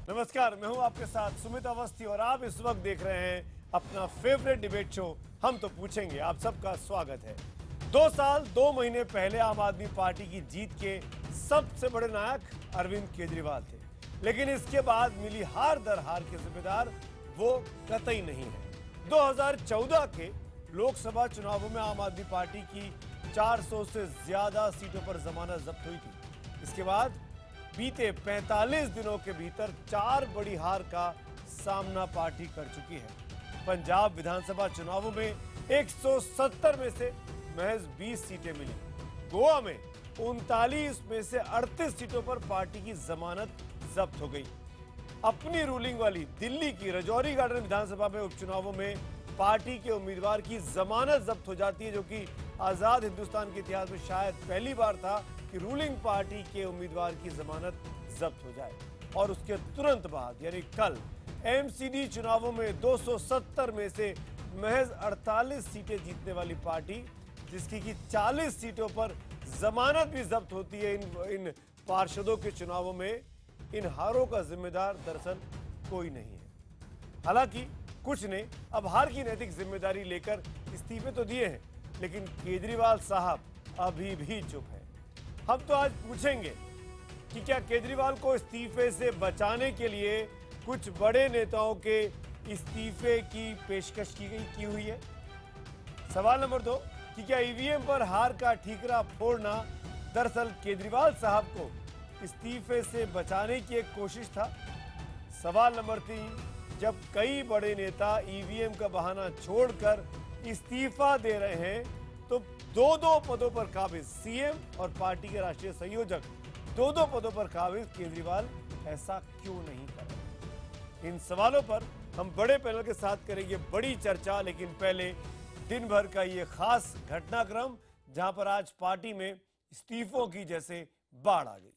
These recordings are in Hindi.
नमस्कार, मैं हूं आपके साथ सुमित अवस्थी और आप इस वक्त देख रहे हैं अपना फेवरेट डिबेट शो हम तो पूछेंगे। आप सबका स्वागत है। 2 साल 2 महीने पहले आम आदमी पार्टी की जीत के सबसे बड़े नायक अरविंद केजरीवाल थे, लेकिन इसके बाद मिली हार दर हार के जिम्मेदार वो कतई नहीं है। 2014 के लोकसभा चुनावों में आम आदमी पार्टी की 400 से ज्यादा सीटों पर जमानत जब्त हुई थी। इसके बाद बीते 45 दिनों के भीतर 4 बड़ी हार का सामना पार्टी कर चुकी है। पंजाब विधानसभा चुनावों में 170 में से महज 20 सीटें मिली। गोवा में 39 में से 38 सीटों पर पार्टी की जमानत जब्त हो गई। अपनी रूलिंग वाली दिल्ली की रजौरी गार्डन विधानसभा में उपचुनावों में पार्टी के उम्मीदवार की जमानत जब्त हो जाती है, जो कि आजाद हिंदुस्तान के इतिहास में शायद पहली बार था कि रूलिंग पार्टी के उम्मीदवार की जमानत जब्त हो जाए। और उसके तुरंत बाद यानी कल एमसीडी चुनावों में 270 में से महज 48 सीटें जीतने वाली पार्टी, जिसकी की 40 सीटों पर जमानत भी जब्त होती है, इन पार्षदों के चुनावों में इन हारों का जिम्मेदार दरअसल कोई नहीं है। हालांकि कुछ ने अब हार की नैतिक जिम्मेदारी लेकर इस्तीफे तो दिए हैं, लेकिन केजरीवाल साहब अभी भी चुप है। हम तो आज पूछेंगे कि क्या केजरीवाल को इस्तीफे से बचाने के लिए कुछ बड़े नेताओं के इस्तीफे की पेशकश की हुई है। सवाल नंबर 2 कि क्या ईवीएम पर हार का ठीकरा फोड़ना दरअसल केजरीवाल साहब को इस्तीफे से बचाने की एक कोशिश था। सवाल नंबर 3 जब कई बड़े नेता ईवीएम का बहाना छोड़कर इस्तीफा दे रहे हैं, तो 2-2 पदों पर काबिज सीएम और पार्टी के राष्ट्रीय संयोजक 2-2 पदों पर काबिज केजरीवाल ऐसा क्यों नहीं कर रहे। इन सवालों पर हम बड़े पैनल के साथ करेंगे बड़ी चर्चा, लेकिन पहले दिन भर का ये खास घटनाक्रम जहां पर आज पार्टी में इस्तीफों की जैसे बाढ़ आ गई।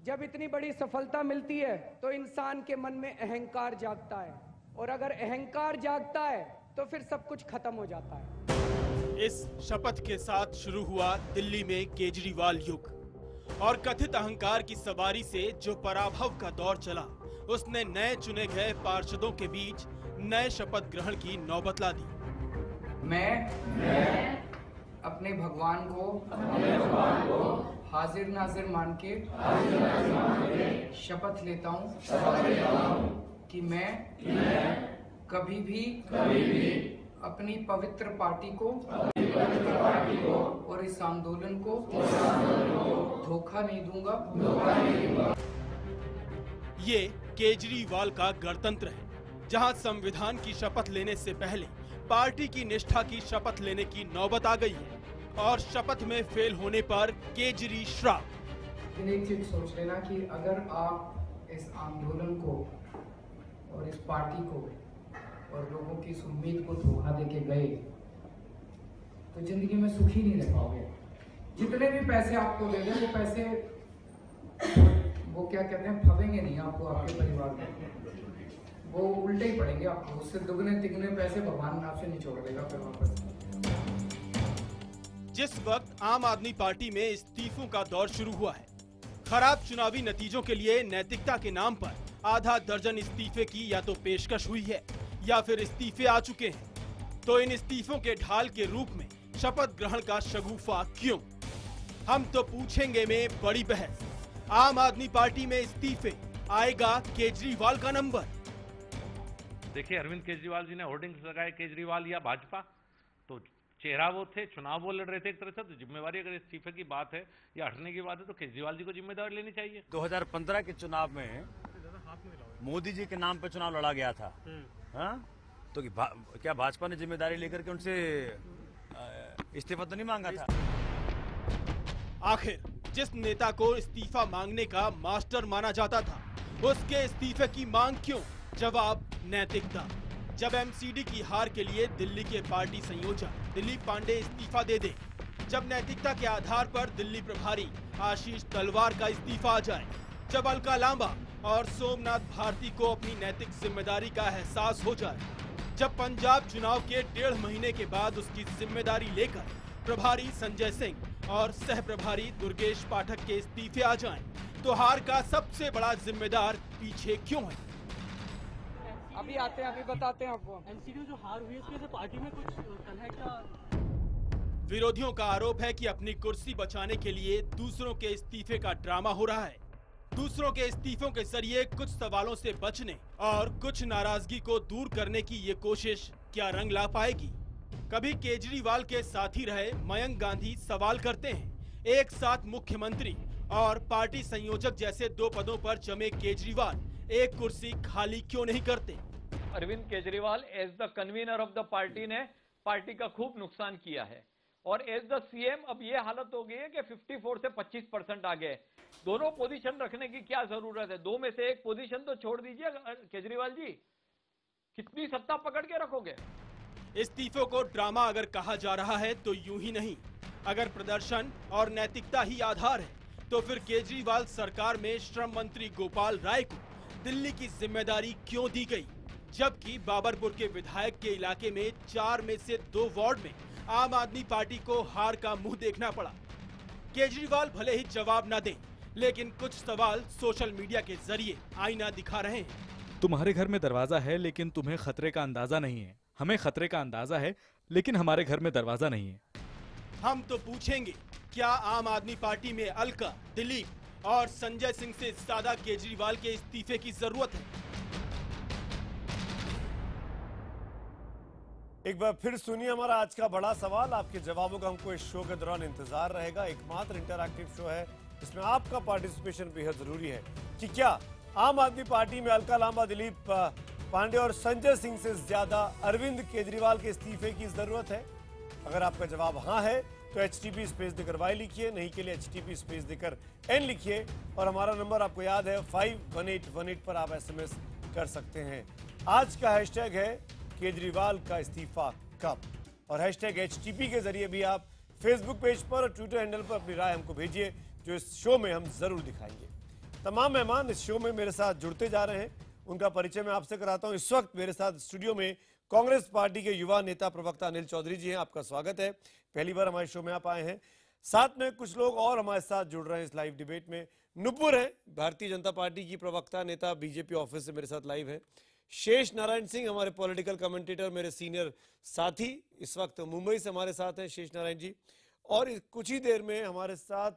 जब इतनी बड़ी सफलता मिलती है तो इंसान के मन में अहंकार जागता है, और अगर अहंकार जागता है तो फिर सब कुछ खत्म हो जाता है। इस शपथ के साथ शुरू हुआ दिल्ली में केजरीवाल युग, और कथित अहंकार की सवारी से जो पराभव का दौर चला, उसने नए चुने गए पार्षदों के बीच नए शपथ ग्रहण की नौबत ला दी। मैं अपने भगवान को हाजिर नाजिर मान के शपथ लेता हूँ कि मैं कभी भी अपनी पवित्र पार्टी को और इस आंदोलन को धोखा नहीं दूंगा। ये केजरीवाल का गणतंत्र है, जहां संविधान की शपथ लेने से पहले पार्टी की निष्ठा की शपथ लेने की नौबत आ गई है, और शपथ में फेल होने पर केजरी श्राप। एक चीज सोच लेना कि अगर आप इस आंदोलन को और इस पार्टी को और लोगों की इस उम्मीद को धोखा देके गए तो जिंदगी में सुखी नहीं रह पाओगे। जितने भी पैसे आपको दे दें, वो पैसे वो क्या कहते हैं, फबेंगे नहीं आपको, आपके परिवार में वो उल्टे ही पड़ेंगे आपको। उससे दुगने तिगने पैसे भगवान आपसे निचोड़ देगा फिर वापस। जिस वक्त आम आदमी पार्टी में इस्तीफों का दौर शुरू हुआ है, खराब चुनावी नतीजों के लिए नैतिकता के नाम पर आधा दर्जन इस्तीफे की या तो पेशकश हुई है या फिर इस्तीफे आ चुके हैं, तो इन इस्तीफों के ढाल के रूप में शपथ ग्रहण का शगुफा क्यों? हम तो पूछेंगे में बड़ी बहस। आम आदमी पार्टी में इस्तीफे, आएगा केजरीवाल का नंबर? देखिए, अरविंद केजरीवाल जी ने होर्डिंग्स लगाए केजरीवाल या भाजपा, तो चेहरा वो थे, चुनाव वो लड़ रहे थे एक तरह से, तो जिम्मेवारी अगर इस्तीफे की बात है या हटने की बात है तो केजरीवाल जी को जिम्मेदारी लेनी चाहिए। 2015 के चुनाव में मोदी जी के नाम पर चुनाव लड़ा गया था, हाँ? तो क्या भाजपा ने जिम्मेदारी लेकर के उनसे इस्तीफा तो नहीं मांगा था? आखिर जिस नेता को इस्तीफा मांगने का मास्टर माना जाता था, उसके इस्तीफे की मांग क्यों? जवाब, नैतिकता। जब एमसीडी की हार के लिए दिल्ली के पार्टी संयोजक दिलीप पांडे इस्तीफा दे दे, जब नैतिकता के आधार पर दिल्ली प्रभारी आशीष तलवार का इस्तीफा आ जाए, जब अलका लांबा और सोमनाथ भारती को अपनी नैतिक जिम्मेदारी का एहसास हो जाए, जब पंजाब चुनाव के 1.5 महीने के बाद उसकी जिम्मेदारी लेकर प्रभारी संजय सिंह और सह प्रभारी दुर्गेश पाठक के इस्तीफे आ जाएं, तो हार का सबसे बड़ा जिम्मेदार पीछे क्यों है? अभी आते हैं, अभी बताते हैं आपको। एनसीडी जो हार हुई है इसकी वजह से पार्टी में कुछ कल है क्या? विरोधियों का आरोप है कि अपनी कुर्सी बचाने के लिए दूसरों के इस्तीफे का ड्रामा हो रहा है। दूसरों के इस्तीफों के जरिए कुछ सवालों से बचने और कुछ नाराजगी को दूर करने की ये कोशिश क्या रंग ला पाएगी? कभी केजरीवाल के साथी रहे मयंक गांधी सवाल करते हैं, एक साथ मुख्यमंत्री और पार्टी संयोजक जैसे दो पदों पर जमे केजरीवाल एक कुर्सी खाली क्यों नहीं करते? Arvind Kejriwal as the convener of the party ने पार्टी का खूब नुकसान किया है और एज द सीएम अब ये हालत हो गई है कि 54 से 25% आ गए। दोनों पोजीशन रखने की क्या जरूरत है? दो में से एक पोजीशन तो छोड़ दीजिए केजरीवाल जी, कितनी सत्ता पकड़ के रखोगे? इस्तीफों को ड्रामा अगर कहा जा रहा है तो यूं ही नहीं, अगर प्रदर्शन और नैतिकता ही आधार है तो फिर केजरीवाल सरकार में श्रम मंत्री गोपाल राय को दिल्ली की जिम्मेदारी क्यों दी गई, जबकि बाबरपुर के विधायक के इलाके में 4 में से 2 वार्ड में आम आदमी पार्टी को हार का मुंह देखना पड़ा। केजरीवाल भले ही जवाब न दें, लेकिन कुछ सवाल सोशल मीडिया के जरिए आईना दिखा रहे हैं। तुम्हारे घर में दरवाजा है लेकिन तुम्हें खतरे का अंदाजा नहीं है। हमें खतरे का अंदाजा है लेकिन हमारे घर में दरवाजा नहीं है। हम तो पूछेंगे, क्या आम आदमी पार्टी में अलका, दिलीप और संजय सिंह से ज्यादा केजरीवाल के इस्तीफे की जरूरत है? एक बार फिर सुनिए हमारा आज का बड़ा सवाल। आपके जवाबों का हमको इस शो के दौरान इंतजार रहेगा। एकमात्र इंटरैक्टिव शो है, इसमें आपका पार्टिसिपेशन बेहद जरूरी है कि क्या आम आदमी पार्टी में अलका लांबा, दिलीप पांडे और संजय सिंह से ज्यादा अरविंद केजरीवाल के इस्तीफे की जरूरत है? अगर आपका जवाब हाँ है तो HTP स्पेस देकर Y लिखिए, नहीं के लिए HTP स्पेस देकर N लिखिए और हमारा नंबर आपको याद है 51818 पर आप SMS कर सकते हैं। आज का हैशटैग है केजरीवाल का इस्तीफा कब, और हैशटैग HTP के जरिए भी आप फेसबुक पेज पर और ट्विटर हैंडल पर अपनी राय हमको भेजिए, जो इस शो में हम जरूर दिखाएंगे। तमाम मेहमान इस शो में मेरे साथ जुड़ते जा रहे हैं, उनका परिचय मैं आपसे कराता हूं। इस वक्त मेरे साथ स्टूडियो में कांग्रेस पार्टी के युवा नेता प्रवक्ता अनिल चौधरी जी हैं, आपका स्वागत है, पहली बार हमारे शो में आप आए हैं। साथ में कुछ लोग और हमारे साथ जुड़ रहे हैं इस लाइव डिबेट में। नुपुर है, भारतीय जनता पार्टी की प्रवक्ता नेता, बीजेपी ऑफिस से मेरे साथ लाइव है। शेष नारायण सिंह हमारे पॉलिटिकल कमेंटेटर, मेरे सीनियर साथी, इस वक्त मुंबई से हमारे साथ हैं शेष नारायण जी। और कुछ ही देर में हमारे साथ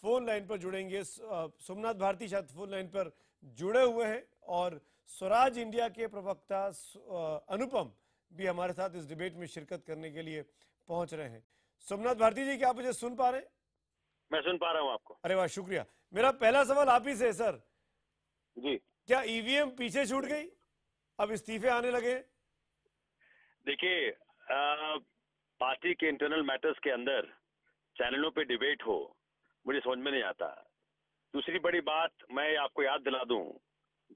फोन लाइन पर जुड़ेंगे सोमनाथ भारती, शायद फोन लाइन पर जुड़े हुए हैं, और स्वराज इंडिया के प्रवक्ता अनुपम भी हमारे साथ इस डिबेट में शिरकत करने के लिए पहुंच रहे हैं। सोमनाथ भारती जी, क्या आप मुझे सुन पा रहे हैं? मैं सुन पा रहा हूं आपको। अरे वाह, शुक्रिया। मेरा पहला सवाल आप ही से है सर। जी, क्या ईवीएम पीछे छूट गई, अब इस्तीफे आने लगे? देखिए, पार्टी के इंटरनल मैटर्स के अंदर चैनलों पे डिबेट हो, मुझे समझ में नहीं आता। दूसरी बड़ी बात मैं आपको याद दिला दूं,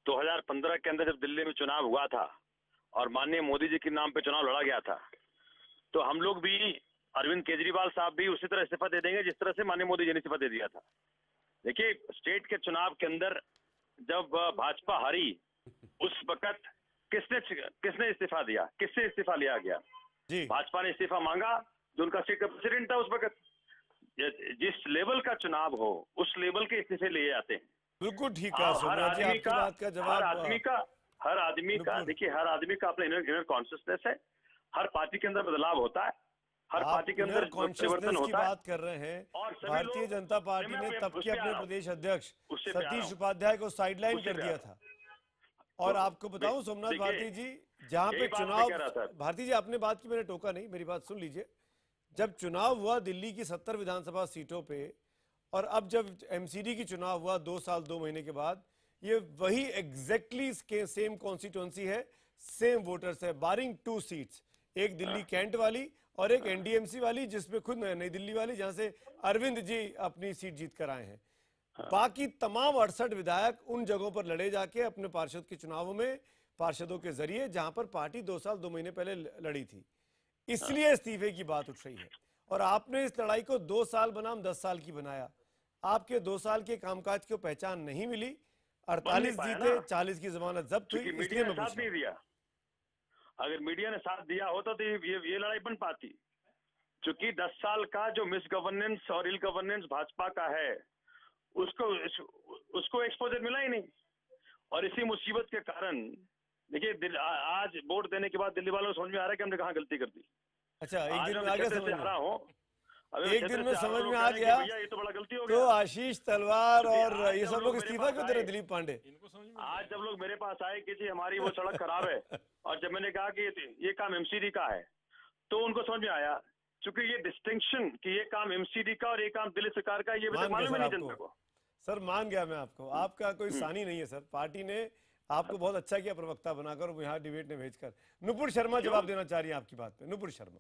2015 के अंदर जब दिल्ली में चुनाव हुआ था और माननीय मोदी जी के नाम पे चुनाव लड़ा गया था, तो हम लोग भी, अरविंद केजरीवाल साहब भी उसी तरह इस्तीफा दे देंगे जिस तरह से माननीय मोदी जी ने इस्तीफा दे दिया था। देखिए, स्टेट के चुनाव के अंदर जब भाजपा हारी, उस वक्त किसने इस्तीफा दिया, किससे इस्तीफा लिया गया? जी, भाजपा ने इस्तीफा मांगा, जो उनका स्टेट का प्रेसिडेंट था उस वक्त। जिस लेवल का चुनाव हो, उस लेवल के इस्तीफे लिए जाते हैं। बिल्कुल ठीक है सोमनाथ जी, आपकी बात का जवाब। हर आदमी का देखिए, हर आदमी का अपना इनर कॉन्शियसनेस है। हर पार्टी के अंदर बदलाव होता है, हर पार्टी के अंदर परिवर्तन होता है। बात कर रहे हैं, भारतीय जनता पार्टी ने तब के अपने प्रदेश अध्यक्ष सतीश उपाध्याय को साइडलाइन कर दिया था। और आपको बताऊं सोमनाथ भारती जी, जहां पे चुनाव, भारती जी आपने बात की, मैंने टोका नहीं, मेरी बात सुन लीजिए। जब चुनाव हुआ दिल्ली की 70 विधानसभा सीटों पे, और अब जब MCD की चुनाव हुआ 2 साल 2 महीने के बाद, ये वही एग्जैक्टली सेम कॉन्स्टिट्यूंसी है, सेम वोटर्स है, बारिंग 2 सीट्स, एक दिल्ली कैंट वाली और एक NDMC वाली, जिसमें खुद नई दिल्ली वाली, जहां से अरविंद जी अपनी सीट जीत कर आए हैं। बाकी तमाम 68 विधायक उन जगहों पर लड़े जाके अपने पार्षद के चुनावों में, पार्षदों के जरिए, जहां पर पार्टी 2 साल 2 महीने पहले लड़ी थी। इसलिए इस्तीफे की बात उठ रही है, और आपने इस लड़ाई को 2 साल बनाम 10 साल की बनाया। आपके 2 साल के कामकाज को पहचान नहीं मिली, 48 जीते, 40 की जमानत जब्त हुई, इसलिए मैं पूछ रहा हूं। अगर मीडिया ने साथ दिया होता तो ये लड़ाई बन पाती। क्योंकि 10 साल का जो मिस गवर्नेंस और इल गवर्नेंस भाजपा का है, उसको एक्सपोजर मिला ही नहीं। और इसी मुसीबत के कारण देखिए आज वोट देने के बाद दिल्ली वालों को समझ में आ रहा है कि हमने कहाँ गलती कर दी। अच्छा, एक आज दिन में मैं आ गया क्षेत्र समझ से में? आ रहा हूँ, एक दिन में समझ में आ कह रहे हैं कि गया भैया ये तो बड़ा गलती हो तो गया। आशीष तलवार क्योंकि और आज ये जब सब लोग लोग मेरे इस्तीफा पास क्यों दे रहे आए, दिलीप पांडे? आज जब लोग मेरे पास आए कि जी हमारी वो सड़क खराब है और जब मैंने कहा कि ये काम एमसीडी का है तो उनको समझ में आया, क्योंकि ये डिस्टिंक्शन कि ये काम एमसीडी का और ये काम दिल्ली सरकार का, ये मान मालूम ही गया नहीं सर जनता आपको। को। सर मान गया मैं आपको, आपका कोई सानी नहीं है सर। पार्टी ने आपको बहुत अच्छा किया प्रवक्ता बनाकर और यहाँ डिबेट ने भेजकर। नुपुर शर्मा जवाब देना चाह रही है आपकी बात पे। नुपुर शर्मा।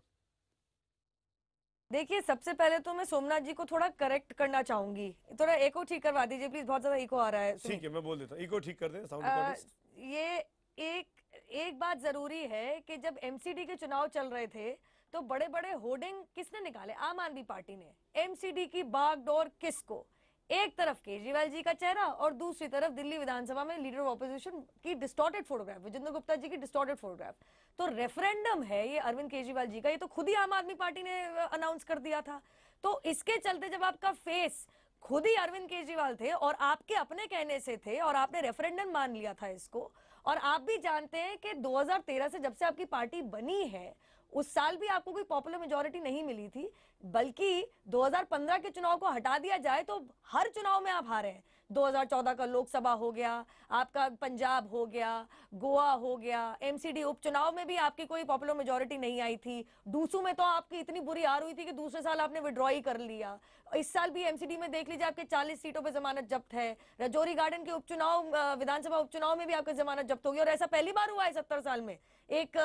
देखिए, सबसे पहले तो मैं सोमनाथ जी को थोड़ा करेक्ट करना चाहूंगी। थोड़ा इको ठीक करवा दीजिए प्लीज, बहुत ज्यादा इको आ रहा है। ठीक है, मैं बोल देता हूँ, इको ठीक कर दे साउंड रिकॉर्डिस्ट। ये एक बात जरूरी है कि जब एमसीडी के चुनाव चल रहे थे तो बड़े बड़े होर्डिंग किसने निकाले? आम आदमी पार्टी ने। एमसीडी की बागडोर किसको? एक तरफ केजरीवाल जी का चेहरा और दूसरी तरफ दिल्ली विधानसभा में लीडर ऑफ ऑपोजिशन की डिस्टॉर्टेड फोटोग्राफ, विजेंद्र गुप्ता जी की डिस्टॉर्टेड फोटोग्राफ। तो रेफरेंडम है ये अरविंद केजरीवाल जी का, ये तो खुद ही आम आदमी पार्टी ने अनाउंस कर दिया था। तो इसके चलते जब आपका फेस खुद ही अरविंद केजरीवाल थे और आपके अपने कहने से थे और आपने रेफरेंडम मान लिया था इसको, और आप भी जानते हैं कि 2013 से जब से आपकी पार्टी बनी है उस साल भी आपको कोई पॉपुलर मेजोरिटी नहीं मिली थी, बल्कि 2015 के चुनाव को हटा दिया जाए तो हर चुनाव में आप हारे हैं। 2014 का लोकसभा हो गया, आपका पंजाब हो गया, गोवा हो गया, एमसीडी उपचुनाव में भी आपकी कोई पॉपुलर मेजोरिटी नहीं आई थी। डूसू में तो आपकी इतनी बुरी हार हुई थी कि दूसरे साल आपने विड्रॉ ही कर लिया। इस साल भी एमसीडी में देख लीजिए आपके 40 सीटों पे जमानत जब्त है। रजौरी गार्डन के उपचुनाव, विधानसभा उपचुनाव में भी आपकी जमानत जब्त होगी, और ऐसा पहली बार हुआ है 70 साल में। एक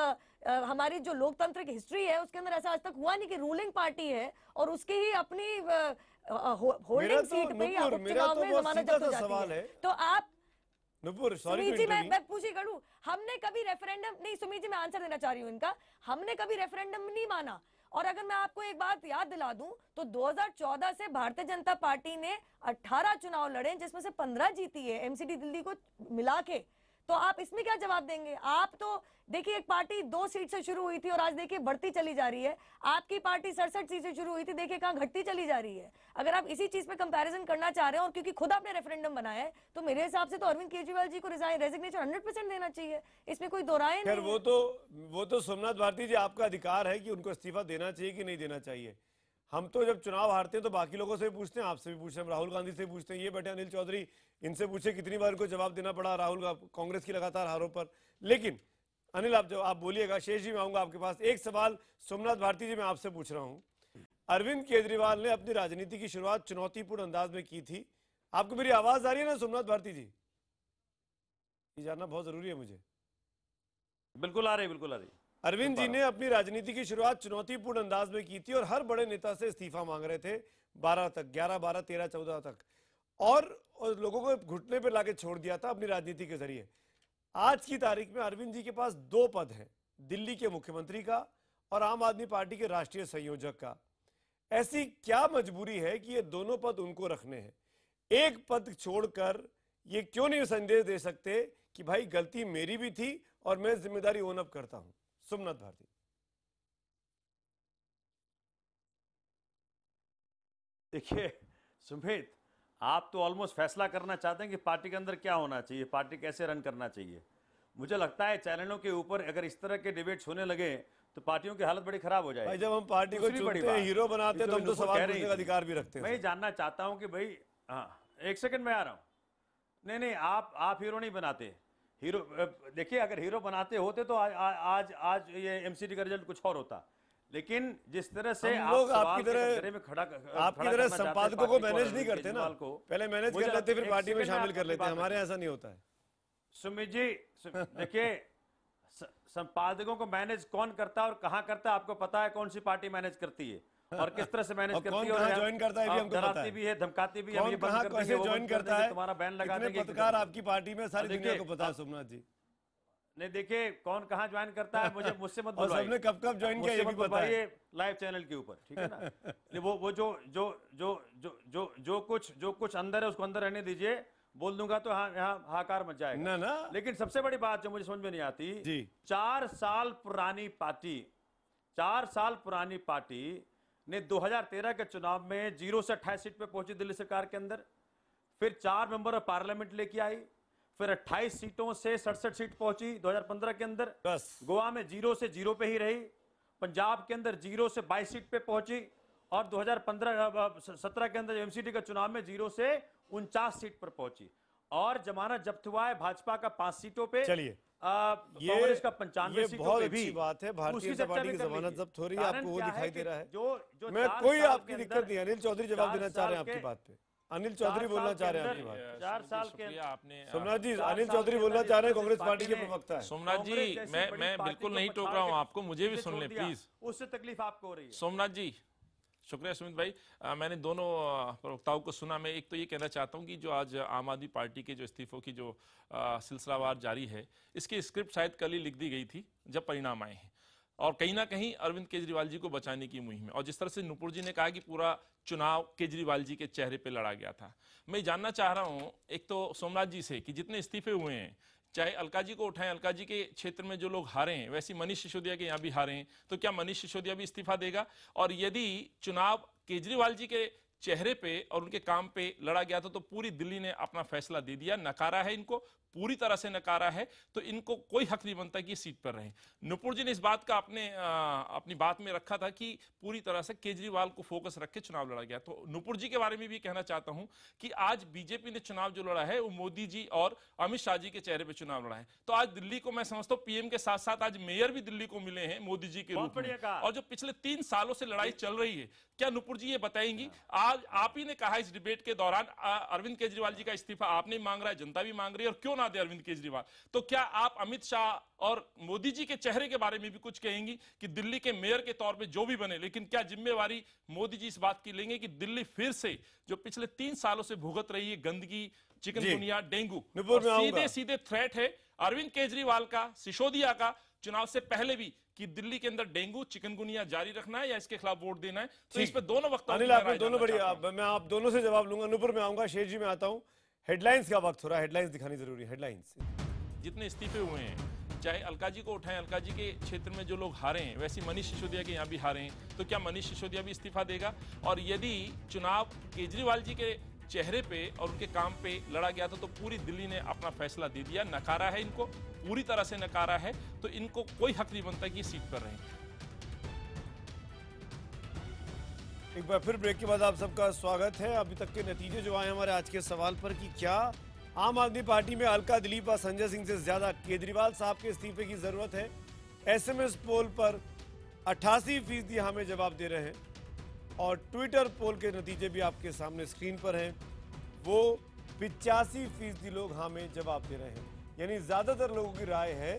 हमारी जो लोकतांत्रिक हिस्ट्री है उसके अंदर ऐसा आज तक हुआ नहीं कि रूलिंग पार्टी है और उसकी ही अपनी होल्डिंग सीट पे या उपचुनाव में जमानत जब्त हो जाती है। तो आप नुपुर, सुमीत जी, मैं पूछी करूं, हमने कभी रेफरेंडम नहीं, सुमीत जी मैं आंसर देना चाह रही हूं इनका, हमने कभी रेफरेंडम नहीं माना। और अगर मैं आपको एक बात याद दिला दूं तो 2014 से भारतीय जनता पार्टी ने 18 चुनाव लड़े जिसमें से 15 जीती है एमसीडी दिल्ली को मिला के। तो आप इसमें क्या जवाब देंगे? आप तो देखिए, एक पार्टी 2 सीट से शुरू हुई थी और आज देखिए बढ़ती चली जा रही है। आपकी पार्टी 67 सीट से शुरू हुई थी, देखिए कहां घटती चली जा रही है। अगर आप इसी चीज पे कंपैरिजन करना चाह रहे हैं और क्योंकि खुद आपने रेफरेंडम बनाया है, तो मेरे हिसाब से तो अरविंद केजरीवाल जी को रेजिग्नेशन 100% देना चाहिए, इसमें कोई दो राय नहीं है। वो तो सोमनाथ भारती जी आपका अधिकार है कि उनको इस्तीफा देना चाहिए कि नहीं देना चाहिए। हम तो जब चुनाव हारते हैं तो बाकी लोगों से भी पूछते हैं, आपसे भी पूछते हैं, राहुल गांधी से पूछते हैं, ये बैठे अनिल चौधरी, इनसे पूछे कितनी बार इनको जवाब देना पड़ा राहुल कांग्रेस की लगातार हारों पर। लेकिन अनिल आप बोलिएगा, शेष जी मैं आऊंगा आपके पास। एक सवाल सोमनाथ भारती जी मैं आपसे पूछ रहा हूं। अरविंद केजरीवाल ने अपनी राजनीति की शुरुआत चुनौतीपूर्ण अंदाज में की थी। आपको मेरी आवाज आ रही है ना सोमनाथ भारती जी? ये जानना बहुत जरूरी है मुझे। बिल्कुल आ रही, बिल्कुल आ रही। अरविंद जी ने अपनी राजनीति की शुरुआत चुनौतीपूर्ण अंदाज में की थी और हर बड़े नेता से इस्तीफा मांग रहे थे 12 तक, 11, 12, 13, 14 तक, और लोगों को घुटने पर लाके छोड़ दिया था अपनी राजनीति के जरिए। आज की तारीख में अरविंद जी के पास 2 पद हैं, दिल्ली के मुख्यमंत्री का और आम आदमी पार्टी के राष्ट्रीय संयोजक का। ऐसी क्या मजबूरी है कि ये दोनों पद उनको रखने हैं? एक पद छोड़कर ये क्यों नहीं संदेश दे सकते कि भाई गलती मेरी भी थी और मैं जिम्मेदारी ओन अप करता हूं? सोमनाथ भारती। देखिए सुमित, आप तो ऑलमोस्ट फैसला करना चाहते हैं कि पार्टी के अंदर क्या होना चाहिए, पार्टी कैसे रन करना चाहिए। मुझे लगता है चैनलों के ऊपर अगर इस तरह के डिबेट्स होने लगे तो पार्टियों की हालत बड़ी खराब हो जाएगी। भाई जब हम पार्टी को चुनते हैं, हीरो बनाते हैं, तो हम तो सवाल पूछने का अधिकार भी रखते हैं। मैं जानना चाहता हूं कि भाई, हाँ एक सेकंड में आ रहा हूं। नहीं, आप हीरो नहीं बनाते। हीरो देखिए, अगर हीरो बनाते होते तो आज ये एमसीडी का रिजल्ट कुछ और होता। लेकिन जिस तरह से हम लोग आपकी तरह संपादकों को मैनेज नहीं करते ना, पहले मैनेज कर लेते फिर पार्टी में शामिल कर लेते हैं। हमारे ऐसा नहीं होता है। सुमित जी देखिए, संपादकों को मैनेज कौन करता है और कहां करता है आपको पता है? कौन सी पार्टी मैनेज करती है और किस तरह से मैनेज करती है, और ज्वाइन करता है भी हमको पता है। भी है, धमकाती भी है, कौन कहां कैसे ज्वाइन करता है, तुम्हारा बैन लगा देंगे। पत्रकार आपकी पार्टी में सारी दुनिया को पता है सोमनाथ जी। नहीं देखिए, कौन कहां ज्वाइन करता है मुझसे मत बुलवाइए। सबने कब ज्वाइन किया ये भी पता है लाइव चैनल के ऊपर, ठीक है ना। वो जो कुछ अंदर है उसको अंदर रहने दीजिए। बोल दूंगा तो यहाँ हाकार मच जाएगा ना। लेकिन सबसे बड़ी बात जो मुझे समझ में नहीं आती जी, 4 साल पुरानी पार्टी ने 2013 के चुनाव में 0 से 28 सीट पे पहुंची दिल्ली सरकार के अंदर। फिर 4 मेंबर ऑफ पार्लियामेंट लेके आई, फिर 28 सीटों से 67 सीट पहुंची 2015 के अंदर। बस गोवा में 0 से 0 पे ही रही, पंजाब के अंदर 0 से 22 सीट पे पहुंची, और 2017 के अंदर एमसीडी का चुनाव में 0 से 49 सीट पर पहुंची। और जमानत जब्त हुआ है भाजपा का 5 सीटों पे, चलिए कांग्रेस का 95 सीटों बहुत पे भी। अच्छी बात है, भारतीय जनता पार्टी की जमानत जब्त हो रही है, आपको वो कारण क्या दिखाई है दे रहा है। जो मैं 4 कोई साल आपकी के दिक्कत अंदर- नहीं, अनिल चौधरी जवाब 4 देना चाह रहे हैं साल आपकी के- बात पे। अनिल चौधरी बोलना चाह रहे हैं आपकी बात। 4 साल के आपने सोमनाथ जी, 4 अनिल साल चौधरी के बोलना अंदर चाह रहे हैं, इस कांग्रेस पार्टी के ने- प्रवक्ता है। सोमनाथ जी, कांग्रेस जैसी बड़ी मैं पार्टी बिल्कुल को नहीं टोक पछाड़ रहा हूँ के आपको, मुझे भी पीछे सुन छोड़ ले दिया, प्लीज। उससे तकलीफ आपको हो रही है। सोमनाथ जी, शुक्रिया सुमित भाई। मैंने दोनों प्रवक्ताओं को सुना। मैं एक तो ये कहना चाहता हूँ कि जो आज आम आदमी पार्टी के जो इस्तीफों की जो सिलसिलावार जारी है, इसकी स्क्रिप्ट शायद कल ही लिख दी गई थी जब परिणाम आए हैं, और कहीं ना कहीं अरविंद केजरीवाल जी को बचाने की मुहिम है। और जिस तरह से नुपुर जी ने कहा कि पूरा चुनाव केजरीवाल जी के चेहरे पे लड़ा गया था, मैं जानना चाह रहा हूँ एक तो सोमनाथ जी से कि जितने इस्तीफे हुए हैं, चाहे अलका जी को उठाएं, अलका जी के क्षेत्र में जो लोग हारे हैं, वैसे मनीष सिसोदिया के यहाँ भी हारे हैं, तो क्या मनीष सिसोदिया भी इस्तीफा देगा? और यदि चुनाव केजरीवाल जी के चेहरे पे और उनके काम पे लड़ा गया था, तो पूरी दिल्ली ने अपना फैसला दे दिया, नकारा है इनको, पूरी तरह से नकारा है, तो इनको कोई हक नहीं बनता कि सीट पर रहें। नुपुर जी ने इस बात का अपनी बात में रखा था कि पूरी तरह से केजरीवाल को फोकस रख के चुनाव लड़ा गया। तो नुपुर जी के बारे में भी कहना चाहता हूं कि आज बीजेपी ने चुनाव जो लड़ा है वो मोदी जी और अमित शाह जी के चेहरे पे चुनाव लड़ा है। तो आज दिल्ली को मैं समझता हूँ पीएम के साथ साथ आज मेयर भी दिल्ली को मिले हैं मोदी जी के रूप में, और जो पिछले 3 सालों से लड़ाई चल रही है, क्या नुपुर जी ये बताएंगी? आज आप ही ने कहा इस डिबेट के दौरान अरविंद केजरीवाल जी का इस्तीफा आपने मांग रहा है, जनता भी मांग रही है, और क्यों ना दे अरविंद केजरीवाल? तो क्या आप अमित शाह और मोदी जी के चेहरे के बारे में भी कुछ कहेंगी कि दिल्ली के मेयर के तौर पे जो भी बने, लेकिन क्या जिम्मेवारी मोदी जी इस बात की लेंगे कि दिल्ली फिर से जो पिछले 3 सालों से भुगत रही है गंदगी, चिकनगुनिया, डेंगू, सीधे सीधे थ्रेट है अरविंद केजरीवाल का, सिसोदिया का, चुनाव से पहले भी, कि दिल्ली के अंदर डेंगू चिकनगुनिया जारी रखना है या इसके खिलाफ वोट देना है? तो इस पे दोनों वक्त अनिल, आपने दोनों बढ़िया, मैं आप दोनों से जवाब लूंगा। नुपुर में आऊंगा, शेर जी में आता हूं। हेडलाइंस का वक्त हो रहा है, हेडलाइंस दिखानी जरूरी है। हेडलाइंस जितने इस्तीफे हुए हैं, चाहे अलका जी को उठाएं, अलका जी के क्षेत्र में जो लोग हारे हैं, वैसे मनीष सिसोदिया के यहाँ भी हारे हैं, तो क्या मनीष सिसोदिया भी इस्तीफा देगा? और यदि चुनाव केजरीवाल जी के चेहरे पे और उनके काम पे लड़ा गया था, तो पूरी दिल्ली ने अपना फैसला दे दिया, नकारा है इनको, पूरी तरह से नकारा है, तो इनको कोई हक नहीं बनता कि ये सीट पर रहें। एक बार फिर ब्रेक के बाद आप सबका स्वागत है। अभी तक के नतीजे जो आए हमारे आज के सवाल पर कि क्या आम आदमी पार्टी में अलका, दिलीप और संजय सिंह से ज्यादा केजरीवाल साहब के इस्तीफे की जरूरत है। एसएमएस पोल पर 88% हमें जवाब दे रहे हैं, और ट्विटर पोल के नतीजे भी आपके सामने स्क्रीन पर हैं, वो 85% लोग हमें जवाब दे रहे हैं। यानी ज्यादातर लोगों की राय है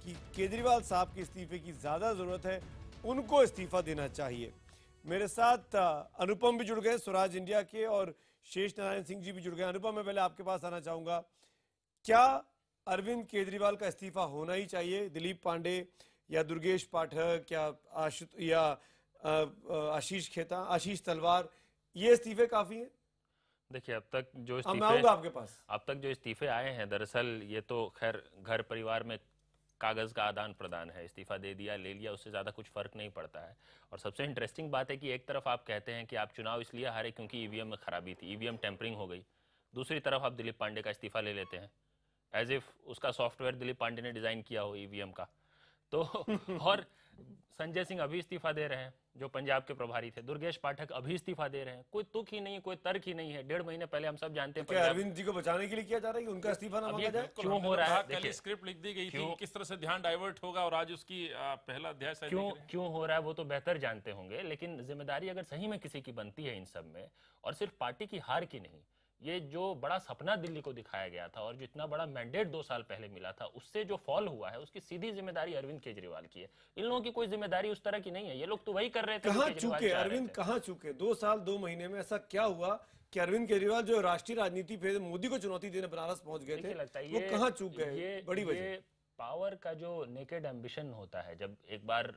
कि केजरीवाल साहब के इस्तीफे की ज्यादा जरूरत है, उनको इस्तीफा देना चाहिए। मेरे साथ अनुपम भी जुड़ गए, स्वराज इंडिया के, और शेष नारायण सिंह जी भी जुड़ गए। अनुपम, मैं पहले आपके पास आना चाहूंगा, क्या अरविंद केजरीवाल का इस्तीफा होना ही चाहिए? दिलीप पांडे या दुर्गेश पाठक या आशीष खेता, आशीष तलवार, ये इस्तीफे काफी हैं? देखिए, अब तक जो आपके पास अब तक जो इस्तीफे आए हैं, दरअसल ये तो खैर घर परिवार में कागज का आदान प्रदान है, इस्तीफा दे दिया ले लिया, उससे ज़्यादा कुछ फर्क नहीं पड़ता है। और सबसे इंटरेस्टिंग बात है कि एक तरफ आप कहते हैं कि आप चुनाव इसलिए हारे क्योंकि ईवीएम में खराबी थी, ईवीएम टेम्परिंग हो गई, दूसरी तरफ आप दिलीप पांडे का इस्तीफा ले लेते हैं, एज इफ उसका सॉफ्टवेयर दिलीप पांडे ने डिज़ाइन किया हो ईवीएम का। तो और संजय सिंह अभी इस्तीफा दे रहे हैं, जो पंजाब के प्रभारी थे। दुर्गेश पाठक अभी इस्तीफा दे रहे हैं। कोई तुक ही नहीं, कोई तर्क ही नहीं है। 1.5 महीने पहले हम सब जानते हैं क्या अरविंद जी को बचाने के लिए किया जा रहा है कि उनका इस्तीफा ना मांगा जाए? क्यों हो रहा है? कल स्क्रिप्ट लिख दी गई थी, किस तरह से ध्यान डाइवर्ट होगा, और आज उसकी पहला अध्याय क्यों हो रहा है वो तो बेहतर जानते होंगे, लेकिन जिम्मेदारी अगर सही में किसी की बनती है इन सब में, और सिर्फ पार्टी की हार की नहीं, ये जो बड़ा सपना दिल्ली को दिखाया गया था और जितना बड़ा मैंडेट 2 साल पहले मिला था, उससे जो फॉल हुआ है, उसकी सीधी जिम्मेदारी अरविंद केजरीवाल की है। इन लोगों की कोई जिम्मेदारी उस तरह की नहीं है। ये लोग तो वही कर रहे थे। कहाँ चूके अरविंद, कहाँ चूके? 2 साल 2 महीने में ऐसा क्या हुआ कि अरविंद केजरीवाल जो राष्ट्रीय राजनीति पे मोदी को चुनौती देने बनारस पहुंच गए थे, वो कहाँ चूक गए? बड़ी वजह पावर का जो नेकेड एम्बिशन होता है, जब एक बार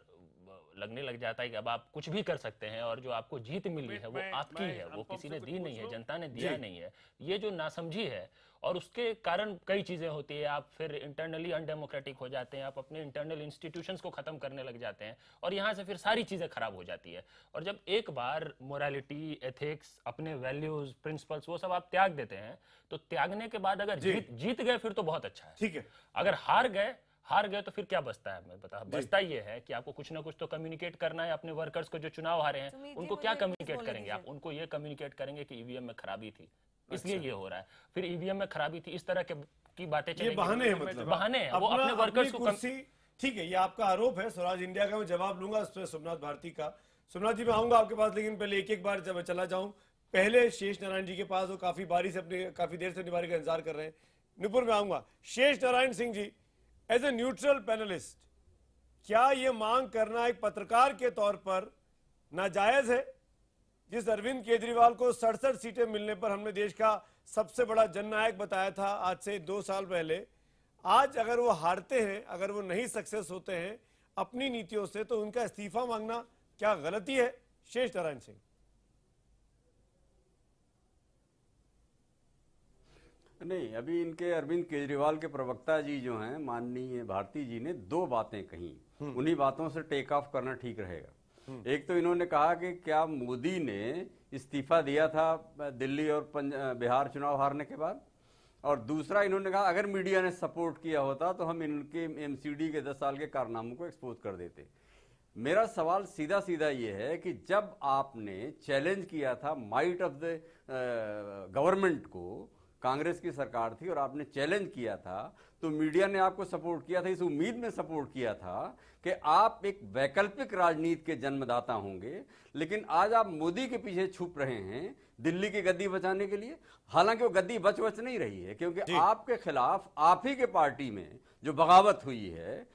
लगने लग जाता है कि अब आप कुछ भी कर सकते हैं और जो आपको जीत मिली है वो आपकी है, वो किसी ने दी नहीं है, जनता ने दिया नहीं है। ये जो नासमझी है और उसके कारण कई चीजें होती है। आप फिर इंटरनली अनडेमोक्रेटिक हो जाते हैं, आप अपने इंटरनल इंस्टीट्यूशंस को खत्म करने लग जाते हैं और यहाँ से फिर सारी चीजें खराब हो जाती है। और जब एक बार मोरालिटी, एथिक्स, अपने वैल्यूज, प्रिंसिपल्स वो सब आप त्याग देते हैं, तो त्यागने के बाद अगर जीत गए फिर तो बहुत अच्छा है। ठीक है। अगर हार गए तो फिर क्या बचता है? मैं बचता ये है कि आपको कुछ ना कुछ तो कम्युनिकेट करना है अपने वर्कर्स को जो चुनाव हारे हैं, उनको क्या कम्युनिकेट करेंगे आप? उनको ये कम्युनिकेट करेंगे कि ईवीएम में खराबी थी, इसलिए ये हो रहा है। फिर ईवीएम में खराबी थी, इस तरह की बातें चलेंगी। बहाने हैं, मतलब बहाने हैं, वो अपने वर्कर्स को ठीक है, ये आपका आरोप है। स्वराज इंडिया का मैं जवाब लूंगा उस पर, सोमनाथ भारती का। सोमनाथ जी मैं आऊंगा आपके पास, लेकिन पहले एक बार जब मैं चला जाऊं पहले शेष नारायण जी के पास, वो काफी देर से अपनी बारी का इंतजार कर रहे हैं। नुपुर में आऊंगा। शेष Narayan Singh ji, as a neutral panelist, क्या ये मांग करना एक पत्रकार के तौर पर नाजायज है? जिस अरविंद केजरीवाल को 67 सीटें मिलने पर हमने देश का सबसे बड़ा जननायक बताया था आज से 2 साल पहले, आज अगर वो हारते हैं, अगर वो नहीं सक्सेस होते हैं अपनी नीतियों से, तो उनका इस्तीफा मांगना क्या गलती है? शेष नारायण सिंह। नहीं, अभी इनके अरविंद केजरीवाल के प्रवक्ता जी जो हैं, माननीय भारती जी ने 2 बातें कही, उन्हीं बातों से टेक ऑफ करना ठीक रहेगा। एक तो इन्होंने कहा कि क्या मोदी ने इस्तीफा दिया था दिल्ली और बिहार चुनाव हारने के बाद, और दूसरा इन्होंने कहा अगर मीडिया ने सपोर्ट किया होता तो हम इनके एमसीडी के 10 साल के कारनामों को एक्सपोज कर देते। मेरा सवाल सीधा सीधा ये है कि जब आपने चैलेंज किया था माइट ऑफ द गवर्नमेंट को, कांग्रेस की सरकार थी और आपने चैलेंज किया था, तो मीडिया ने आपको सपोर्ट किया था, इस उम्मीद में सपोर्ट किया था कि आप एक वैकल्पिक राजनीति के जन्मदाता होंगे। लेकिन आज आप मोदी के पीछे छुप रहे हैं दिल्ली की गद्दी बचाने के लिए। हालांकि वो गद्दी बच नहीं रही है, क्योंकि आपके खिलाफ आप ही के पार्टी में जो बगावत हुई है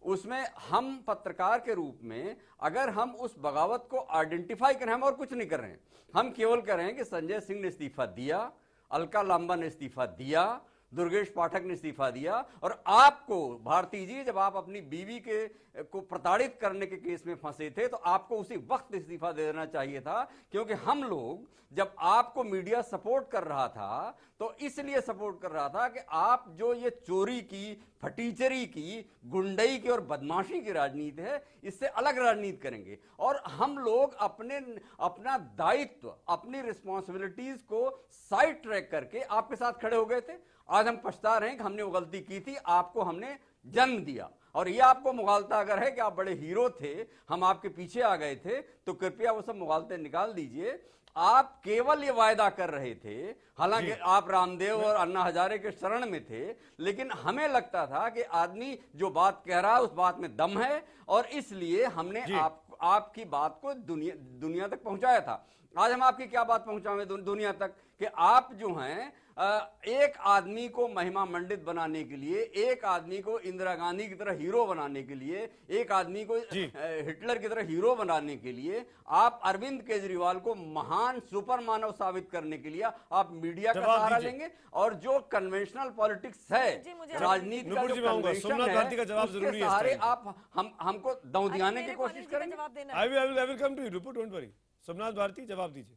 उसमें हम पत्रकार के रूप में अगर हम उस बगावत को आइडेंटिफाई करें, हम और कुछ नहीं कर रहे हैं, हम केवल कह रहे हैं कि संजय सिंह ने इस्तीफा दिया, अलका लांबा ने इस्तीफा दिया, दुर्गेश पाठक ने इस्तीफा दिया, और आपको भारती जी जब आप अपनी बीवी को प्रताड़ित करने के केस में फंसे थे तो आपको उसी वक्त इस्तीफा दे देना चाहिए था। क्योंकि हम लोग जब आपको मीडिया सपोर्ट कर रहा था तो इसलिए सपोर्ट कर रहा था कि आप जो ये चोरी की, फटीचरी की, गुंडई की और बदमाशी की राजनीति है, इससे अलग राजनीति करेंगे। और हम लोग अपना दायित्व, अपनी रिस्पॉन्सिबिलिटीज को साइड ट्रैक करके आपके साथ खड़े हो गए थे। आज हम पछता रहे हैं कि हमने वो गलती की थी, आपको हमने जन्म दिया। और ये आपको मुगालता अगर है कि आप बड़े हीरो थे, हम आपके पीछे आ गए थे, तो कृपया वो सब मुगालते निकाल दीजिए। आप केवल ये वायदा कर रहे थे, हालांकि आप रामदेव और अन्ना हजारे के शरण में थे, लेकिन हमें लगता था कि आदमी जो बात कह रहा है उस बात में दम है, और इसलिए हमने आपकी बात को दुनिया तक पहुंचाया था। आज हम आपकी क्या बात पहुंचाएं दुनिया तक कि आप जो हैं एक आदमी को महिमा मंडित बनाने के लिए, एक आदमी को इंदिरा गांधी की तरह हीरो बनाने के लिए, एक आदमी को हिटलर की तरह हीरो बनाने के लिए, आप अरविंद केजरीवाल को महान सुपर मानव साबित करने के लिए आप मीडिया का सहारा लेंगे। और जो कन्वेंशनल पॉलिटिक्स है, राजनीति का जो कन्वेंशन है, उसके सहारे आप हमको दौंधियाने की कोशिश करेंगे। I will come to you, don't worry. Somnath Bharti जवाब दीजिए।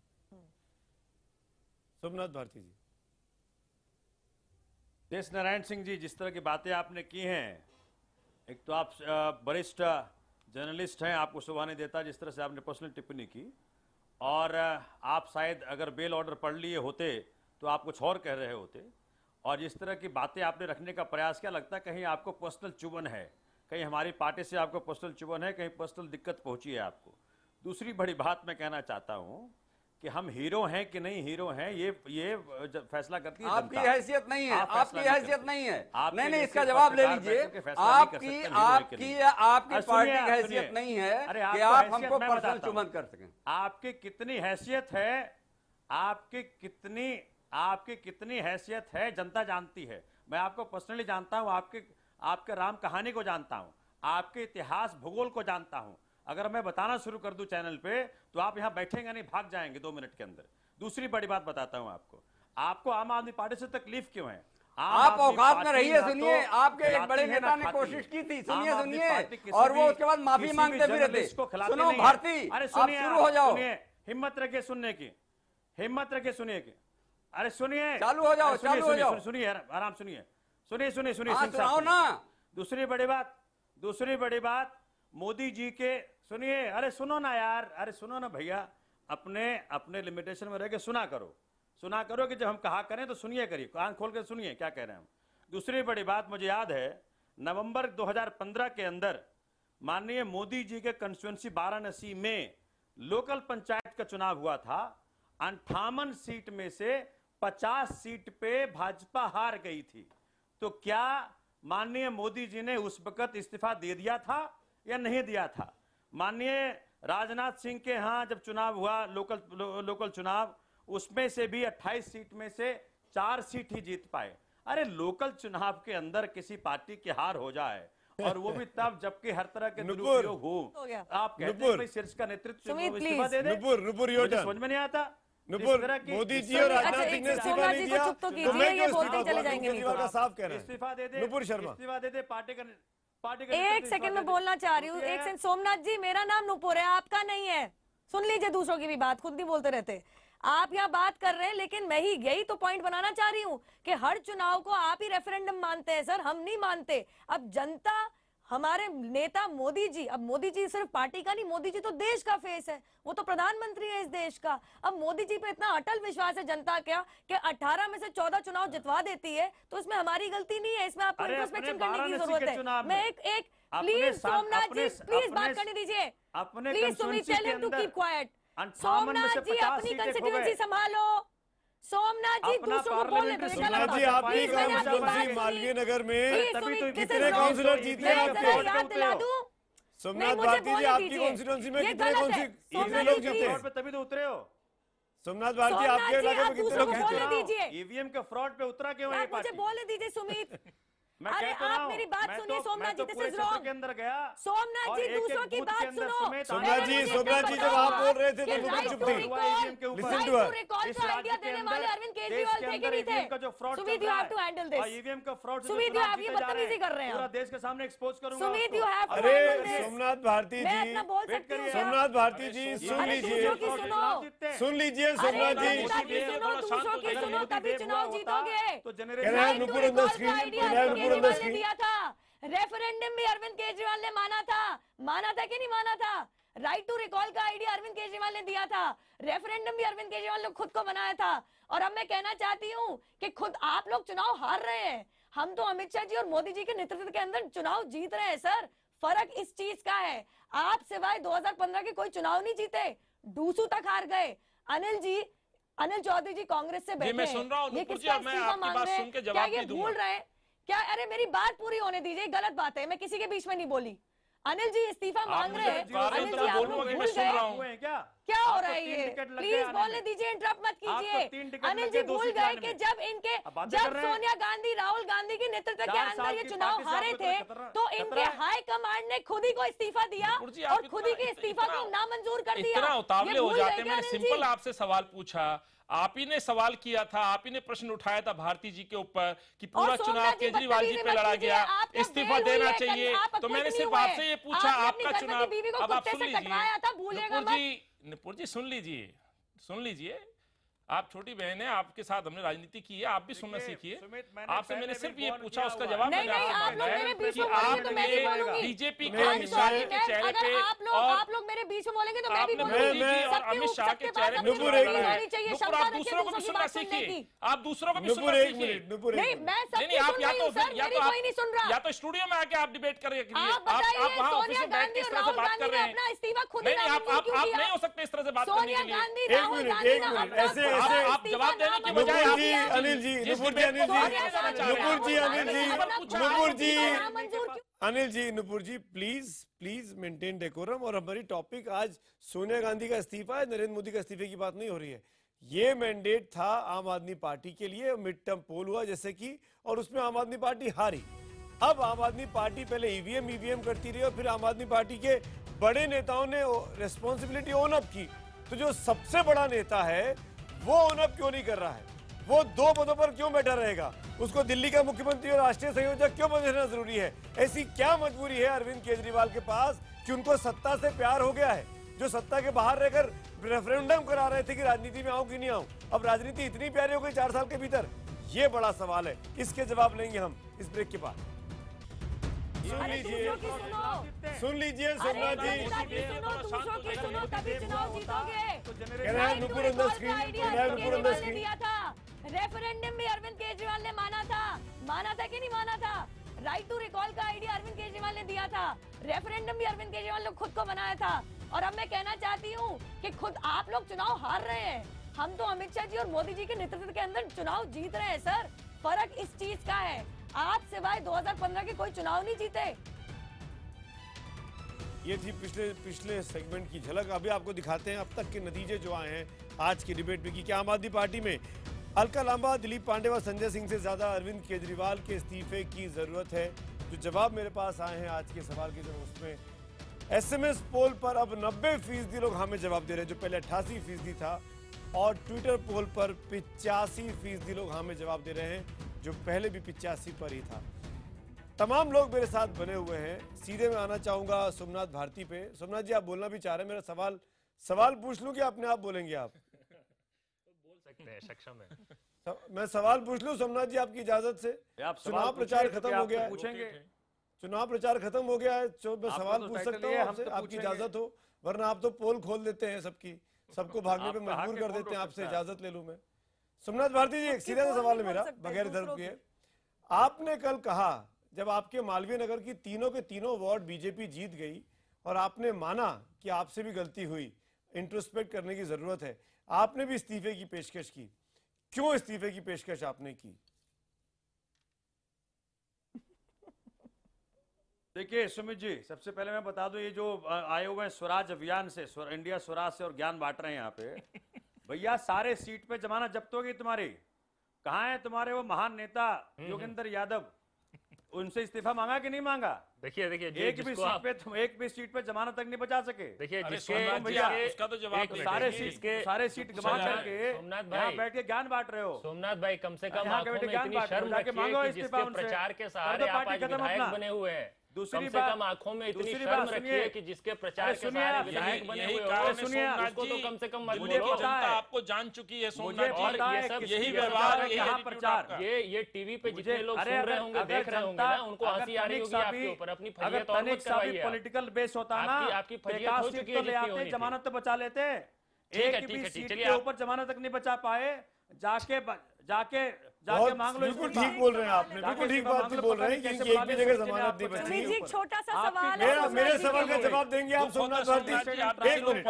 सोमनाथ भारती जी। शेष नारायण सिंह जी, जिस तरह की बातें आपने की हैं, एक तो आप वरिष्ठ जर्नलिस्ट हैं, आपको शोभा नहीं देता जिस तरह से आपने पर्सनल टिप्पणी की, और आप शायद अगर बेल ऑर्डर पढ़ लिए होते तो आप कुछ और कह रहे होते। और जिस तरह की बातें आपने रखने का प्रयास किया, लगता है कहीं आपको पर्सनल चुभन है, कहीं हमारी पार्टी से आपको पर्सनल चुभन है, कहीं पर्सनल दिक्कत पहुंची है आपको। दूसरी बड़ी बात मैं कहना चाहता हूं कि हम हीरो हैं कि नहीं हीरो हैं, ये फैसला करती है आपकी हैसियत नहीं है, आपकी हैसियत नहीं है। नहीं, इसका जवाब ले लीजिए। आपकी पार्टी की हैसियत नहीं है कि आप हमको पर्सनल चुम्बन कर सकें। आपकी कितनी हैसियत है, आपकी कितनी हैसियत है जनता जानती है। मैं आपको पर्सनली जानता हूं, आपके राम कहानी को जानता हूं, आपके इतिहास भूगोल को जानता हूं। अगर मैं बताना शुरू कर दूं चैनल पे तो आप यहां बैठेंगे नहीं, भाग जाएंगे 2 मिनट के अंदर। दूसरी बड़ी बात बताता हूं आपको आम आदमी पार्टी से तकलीफ क्यों है। आप औकात में रहिए, सुनिए। आपके एक बड़े नेता ने कोशिश की थी, सुनिए सुनिए, और वो उसके बाद माफी मांगते फिरे थे। सुनो भारती, आप शुरू हो जाओ। हिम्मत रखे सुनने की, हिम्मत रखे सुनिए की। अरे सुनिए, चालू हो जाओ, चालू हो जाओ। सुनिए, आराम सुनिए, सुनिए सुनिए सुनिए। सुनाओ ना। दूसरी बड़ी बात मोदी जी के, सुनिए, अरे सुनो ना यार, अरे सुनो ना भैया, अपने लिमिटेशन में रह के सुना करो कि जब हम कहा करें तो सुनिए, करिए, कान खोल के सुनिए क्या कह रहे हैं हम। दूसरी बड़ी बात, मुझे याद है नवंबर 2015 के अंदर माननीय मोदी जी के कंस्टिट्यूंसी वाराणसी में लोकल पंचायत का चुनाव हुआ था। 58 सीट में से 50 सीट पे भाजपा हार गई थी। तो क्या माननीय मोदी जी ने उस वक्त इस्तीफा दे दिया था या नहीं दिया था? माननीय राजनाथ सिंह के यहाँ जब चुनाव हुआ, लोकल चुनाव, उसमें से भी 28 सीट में से 4 सीट ही जीत पाए। अरे लोकल चुनाव के अंदर किसी पार्टी की हार हो जाए, और वो भी तब जबकि हर तरह के दुरुपयोग हो, आप कहते हैं भाई शीर्ष का नेतृत्व इस्तीफा दे दे, समझ में नहीं आता। मोदी जी और राजनाथ सिंह ने इस्तीफा नहीं दिया तो मैं क्यों साफ कह रहे हैं? इस्तीफा दे दे, नुपुर शर्मा, इस्तीफा दे दे, पार्टी का एक सेकंड में बोलना चाह रही हूँ। एक सेकंड, सोमनाथ जी, मेरा नाम नुपुर है, आपका नहीं है। सुन लीजिए दूसरों की भी बात, खुद नहीं बोलते रहते। आप यहाँ बात कर रहे हैं, लेकिन मैं ही यही तो पॉइंट बनाना चाह रही हूँ कि हर चुनाव को आप ही रेफरेंडम मानते हैं सर, हम नहीं मानते। अब जनता, हमारे नेता मोदी जी, अब मोदी जी सिर्फ पार्टी का नहीं, मोदी जी तो देश का फेस है, वो तो प्रधानमंत्री है इस देश का। अब मोदी जी पे इतना अटल विश्वास है जनता क्या कि 18 में से 14 चुनाव जितवा देती है, तो इसमें हमारी गलती नहीं है, इसमें आपको इंट्रोस्पेक्शन करने की जरूरत है। मैं एक प्लीज सोमनाथ जी, प्लीज बात करने दीजिए, please Sumit, tell him to keep quiet. Somnath ji अपनी कंस्टिट्यूएंसी संभालो, सोमनाथ जी दूसरों को बोलने दो। सोमनाथ जी, आपकी कंस्टिट्यूएंसी मालवीय नगर में कितने काउंसलर जीते आपके? सोमनाथ भारती जी, आपकी कंस्टिट्यूएंसी में कितने लोग जीते? तभी तो उतरे हो सोमनाथ भारती, आपके इलाके में कितने लोग जीते? ईवीएम के फ्रॉड पे उतरा क्यों है? मुझे बोलने दीजिए सुमित। अरे आप मेरी बात सुनिए सोमनाथ जी, दिस इज रॉन्ग। के अंदर गया सोमनाथ जी, दूसरों की बात सुनो। सोमनाथ जी जब आप बोल रहे थे तो नुपुर चुप थी। Listen to her. इस आइडिया देने वाले अरविंद केजरीवाल थे कि नहीं थे? Sumit, you have to handle this. EVM का फ्रॉड, सुमित, यू हैव, ये बदतमीजी कर रहे हैं, पूरा देश के सामने एक्सपोज करूंगा। सुमित, यू हैव टू अरे हैंडल दिस। सोमनाथ भारती जी, सोमनाथ भारती जी सुन लीजिए, सुन लीजिए सोमनाथ जी, दूसरों की सुनो तभी चुनाव जीतोगे। तो नुपुर ऑन द स्क्रीन, दिया था रेफरेंडम भी अरविंद केजरीवाल ने माना था कि नहीं माना था? राइट टू रिकॉल का आइडिया अरविंद केजरीवाल ने दिया था, रेफरेंडम भी अरविंद केजरीवाल ने खुद को बनाया था। और अब मैं कहना चाहती हूँ कि खुद आप लोग चुनाव हार रहे हैं, हम तो अमित शाह जी और मोदी जी के नेतृत्व के अंदर चुनाव जीत रहे हैं सर। फर्क इस चीज का है, आप सिवाय 2015 के कोई चुनाव नहीं जीते, डूसू तक हार गए। अनिल चौधरी जी कांग्रेस से बैठे हैं, ये किसका इस्तीफा मांग रहे हैं? क्या ये भूल रहे हैं क्या? अरे मेरी बात पूरी होने दीजिए, गलत बात है, मैं किसी के बीच में नहीं बोली। अनिल जी इस्तीफा मांग रहे हैं, अनिल जी आप लोग भूल गए क्या हो रहा है ये? प्लीज बोलने दीजिए, इंटरप्ट मत कीजिए। अनिल जी भूल गए कि जब सोनिया गांधी, राहुल गांधी के नेतृत्व के अंदर ये चुनाव हारे थे, तो इनके हाई कमांड ने खुद ही को इस्तीफा दिया और खुद ही के इस्तीफा को नामंजूर कर दिया। इतना उतावले हो जाते हैं। मैंने सिंपल आपसे सवाल पूछा, आप ही ने सवाल किया था, आप ही ने प्रश्न उठाया था भारती जी के ऊपर कि पूरा चुनाव केजरीवाल जी पे लड़ा गया, इस्तीफा देना चाहिए। तो मैंने सिर्फ आपसे ये पूछा, आपका चुनाव, अब आप सुन लीजिए नुपुर जी, सुन लीजिए, आप छोटी बहन है, आपके साथ हमने राजनीति की है, आप भी सुनना सीखिए। आपसे मैंने सिर्फ ये पूछा, उसका जवाब मैंने आपसे कि आपने बीजेपी के अमित शाह के चेहरे पे, और आप लोग मेरे बीच में बोलेंगे तो मैं भी मोदी जी और अमित शाह के चेहरे पे नुपुर, आप दूसरों को भी सुनना सीखिए, आप दूसरों को भी सुनना सीखिए। नहीं, आप या तो स्टूडियो में आके आप डिबेट करिए, आप वहाँ ऑफिस में बैठ के इस तरह से बात कर रहे हैं। नहीं, आप नहीं हो सकते इस तरह से बात करने के लिए। ऐसे आप जवाब देने की बजाय नुपुर जी प्लीज मेंटेन डेकोरम। और हमारी टॉपिक आज सोनिया गांधी का इस्तीफा है, नरेंद्र मोदी का इस्तीफे की बात नहीं हो रही है। ये मैंडेट था आम आदमी पार्टी के लिए, मिड टर्म पोल हुआ जैसे कि, और उसमें आम आदमी पार्टी हारी। अब आम आदमी पार्टी पहले ईवीएम करती रही और फिर आम आदमी पार्टी के बड़े नेताओं ने रिस्पॉन्सिबिलिटी ओन अप की। तो जो सबसे बड़ा नेता है वो ओन अप क्यों नहीं कर रहा है? वो 2 पदों पर क्यों बैठा रहेगा? उसको दिल्ली का मुख्यमंत्री और राष्ट्रीय संयोजक क्यों बनना जरूरी है? ऐसी क्या मजबूरी है अरविंद केजरीवाल के पास कि उनको सत्ता से प्यार हो गया है? जो सत्ता के बाहर रहकर रेफरेंडम करा रहे थे कि राजनीति में आऊं कि नहीं आऊं, अब राजनीति इतनी प्यारी हो गई 4 साल के भीतर। ये बड़ा सवाल है, इसके जवाब लेंगे हम इस ब्रेक के बाद। सुन लीजिए Somnath ji, Nupur on the screen. Referendum भी अरविंद केजरीवाल ने माना था कि नहीं माना था? राइट टू रिकॉल का आइडिया अरविंद केजरीवाल ने दिया था, रेफरेंडम भी अरविंद केजरीवाल ने खुद को बनाया था। और अब मैं कहना चाहती हूँ कि खुद आप लोग चुनाव हार रहे हैं, हम तो अमित शाह जी और मोदी जी के नेतृत्व के अंदर चुनाव जीत रहे हैं। सर, फर्क इस चीज का है, आप सिवाय 2015 के कोई चुनाव नहीं जीते। ये थी पिछले सेगमेंट की झलक। अभी आपको दिखाते हैं अब तक के नतीजे जो आए हैं आज की डिबेट में कि क्या आम आदमी पार्टी में अलका लांबा, दिलीप पांडे व संजय सिंह से ज्यादा अरविंद केजरीवाल के इस्तीफे की जरूरत है। जो जवाब मेरे पास आए हैं आज के सवाल के, जब उसमें SMS पोल पर अब 90% लोग हमें जवाब दे रहे हैं, जो पहले 88% था, और ट्विटर पोल पर 85% लोग हमें जवाब दे रहे हैं, जो पहले भी 85 पर ही था। तमाम लोग मेरे साथ बने हुए हैं। सीधे मैं आना चाहूंगा सोमनाथ भारती पे। सोमनाथ जी, आप बोलना भी चाह रहे हैं, मेरा सवाल पूछ लूं कि अपने आप बोलेंगे? आप बोल सकते हैं, सक्षम है। मैं सवाल पूछ लूं सोमनाथ जी आपकी इजाजत से? चुनाव प्रचार खत्म हो गया है, चुनाव प्रचार खत्म हो गया है, मैं सवाल पूछ सकता हूँ आपसे? आपकी इजाजत हो, वरना आप तो पोल खोल देते हैं, सबको भागने पे मजबूर कर देते हैं। आपसे इजाजत ले लूं मैं? सोमनाथ भारती जी, एक सीधा सा सवाल है मेरा, बगैर धर्म के। आपने कल कहा, जब आपके मालवीय नगर की तीनों के तीनों वार्ड बीजेपी जीत गई और आपने माना कि आपसे भी गलती हुई, इंट्रोस्पेक्ट करने की जरूरत है, आपने भी इस्तीफे की पेशकश की। क्यों इस्तीफे की पेशकश आपने की? देखिए सुमित जी, सबसे पहले मैं बता दूं, ये जो आए हुए हैं स्वराज अभियान से, इंडिया स्वराज से, और ज्ञान बांट रहे हैं यहाँ पे, भैया सारे सीट पे जमानत जब्त होगी तुम्हारी। कहाँ है तुम्हारे वो महान नेता योगेंद्र यादव? उनसे इस्तीफा मांगा कि नहीं मांगा? देखिए एक भी सीट पे जमानत तक नहीं बचा सके। देखिए उसका तो जवाब सारे सीट गवा करके यहाँ बैठ के ज्ञान बांट रहे हो। सोमनाथ भाई, कम से कम आंखों में इतनी शर्म रखिए कि जिसके प्रचार के सहारे आप आज विधायक बने हुए हैं। कम से कम आंखों में इतनी शर्म रखिए कि जिसके प्रचार के सहारे विधायक बने हुए हो, उसको तो कम से कम मत बोलो। जनता आपको जान चुकी है सोमनाथ, और ये सब यही व्यवहार, यही प्रचार, ये टीवी पे जितने लोग सुन रहे होंगे, देख रहे होंगे ना, उनको हंसी आ रही होगी आपके ऊपर। अपनी फजीयत और मत करवाइए। पॉलिटिकल बेस होता ना, आपकी फजीयत हो चुकी है, जमानत तो बचा लेते। एक भी सीट के ऊपर जमानत तक नहीं बचा पाए, जाके मांग लो। बिल्कुल ठीक बोल रहे हैं आपने, बिल्कुल ठीक बात बोल रहे हैं कि एक भी जगह जमानत नहीं बची। छोटा सा सवाल है, मेरे सवाल का जवाब देंगे आप सोमनाथ भारती? एक मिनट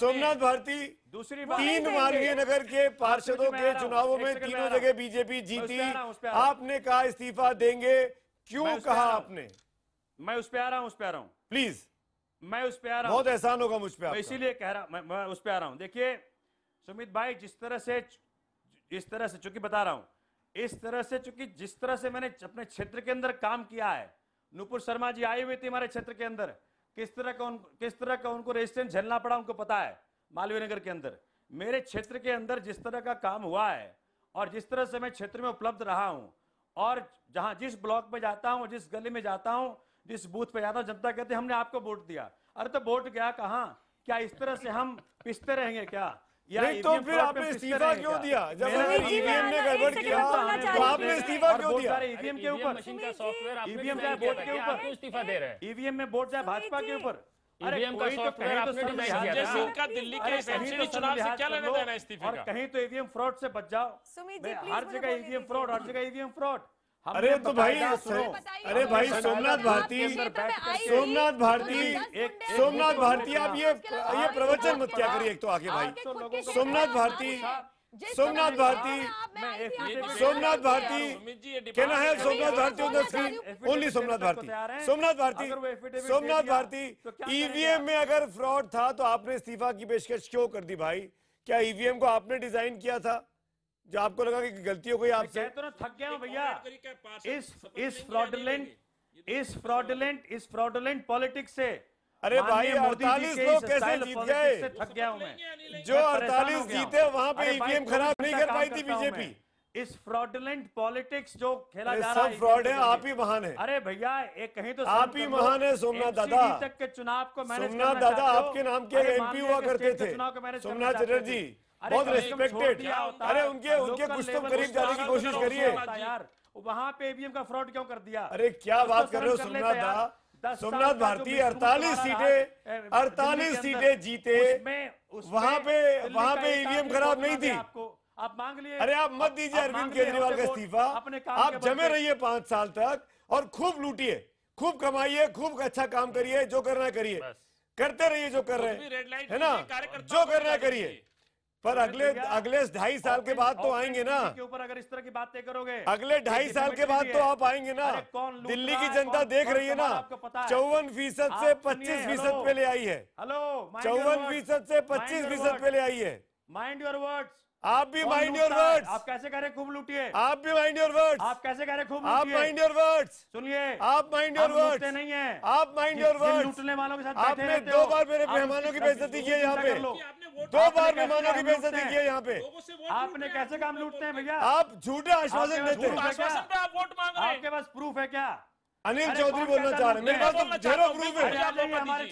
सोमनाथ भारती, दूसरी बात, 3 मालवीय नगर के पार्षदों के चुनावों में तीनों जगह बीजेपी जीती, आपने कहा इस्तीफा देंगे, क्यों कहा आपने? मैं उस पे आ रहा हूँ, प्लीज, मैं उस पे आ रहा हूँ, बहुत एहसान होगा मुझ पे, इसीलिए कह रहा हूँ, मैं उस पे आ रहा हूँ। देखिए सुमित भाई, जिस तरह से चूंकि बता रहा हूं, इस तरह से चूंकि जिस तरह से मैंने अपने क्षेत्र के अंदर काम किया है, नुपुर शर्मा जी आई हुई थी हमारे क्षेत्र के अंदर, किस तरह का उनको रेजिस्टेंस झेलना पड़ा उनको पता है। मालवीय नगर के अंदर, मेरे क्षेत्र के अंदर जिस तरह का काम हुआ है और जिस तरह से मैं क्षेत्र में उपलब्ध रहा हूं, और जहां जिस ब्लॉक में जाता हूं, जिस गली में जाता हूं, जिस बूथ पे जाता हूं, जनता कहते हमने आपको वोट दिया। अरे तो वोट गया कहां? क्या इस तरह से हम पिसते रहेंगे क्या? नहीं, तो फिर आपने इस्तीफा क्यों दिया? जब ईवीएम ने गड़बड़ किया तो आपने इस्तीफा क्यों दिया? ईवीएम के ऊपर, मशीन का सॉफ्टवेयर, ईवीएम चाहे वोट के ऊपर इस्तीफा दे रहे हैं, ईवीएम में वोट चाहे भाजपा के ऊपर, ईवीएम का सॉफ्टवेयर आपने डिजाइन किया था। सिंह का दिल्ली के एमसीडी चुनाव से क्या लेना देना इस्तीफे और का? कहीं तो ईवीएम फ्रॉड से बच जाओ। हर जगह ईवीएम फ्रॉड, हर जगह ईवीएम फ्रॉड। अरे तो भाई, अरे भाई सोमनाथ भारती, आप ये प्रवचन मत क्या करिए। एक तो आगे भाई सोमनाथ भारती, कहना है Somnath Bharti on the screen, only Somnath Bharti. EVM में अगर फ्रॉड था तो आपने इस्तीफा की पेशकश क्यों कर दी भाई? क्या ईवीएम को आपने डिजाइन किया था जो आपको लगा कि गलती हो गई आपसे? तो थक गया हूं भैया इस फ्रॉडुलेंट पॉलिटिक्स से। अरे भाई 48 लोग कैसे जीत गए? थक गया हूं मैं। जो 48 जीते वहां पे ईवीएम खराब नहीं कर पाई थी बीजेपी। इस फ्रॉडलेंट पॉलिटिक्स जो खेला अरे जा रहा है, सब फ्रॉड है, आप ही महान है। अरे भैया एक कहीं तो आप ही महान है सोमनाथ दादा। तक के चुनाव को मैनेज सोमनाथ दादा आपके नाम के एमपी हुआ करते थे, सोमनाथ चटर्जी, बहुत रिस्पेक्टेड। अरे उनके कुछ तो करीब जाने की कोशिश करिए यार, वहां पे ईवीएम का फ्रॉड क्यों कर दिया? अरे क्या बात कर रहे हो सोमनाथ दा, सोमनाथ भारती 48 सीटें जीते, वहां पे ईवीएम खराब नहीं थी। आप मांग लिए। अरे आप मत दीजिए अरविंद केजरीवाल का इस्तीफा, आप जमे रहिए 5 साल तक और खूब लूटिए, खूब कमाइए, खूब अच्छा काम करिए, जो करना है करिए, करते रहिए जो कर रहे हैं, है ना, जो करना है करिए। पर अगले 2.5 साल के बाद तो आएंगे ना, के ऊपर अगर इस तरह की बातें करोगे, अगले 2.5 साल के बाद तो आप आएंगे ना। दिल्ली की जनता देख रही है ना, 54% से 25% पे ले आई है। 54% से 25% पे ले आई है। Mind your words. आप भी माइंड योर वर्ड्स। आप कैसे कह रहे खूब लूटिए? आप भी माइंड योर वर्ड्स। आप कैसे कह रहे खूब आप लूटिए? Mind your words. सुनिए, आप माइंड योर वर्ड्स नहीं है, आप माइंड योर वर्ड्स। लूटने वालों के साथ आपने 2 बार मेरे मेहमानों की बेइज्जती की है यहाँ पे, 2 बार मेहमानों की बेइज्जती की है यहाँ पे। आपने कैसे काम लूटते हैं भैया? आप झूठे आश्वासन देते हैं। आपके पास प्रूफ है क्या? अनिल चौधरी बोलना चाह रहे हैं, मेरे पास तो ज़ेरो प्रूफ है।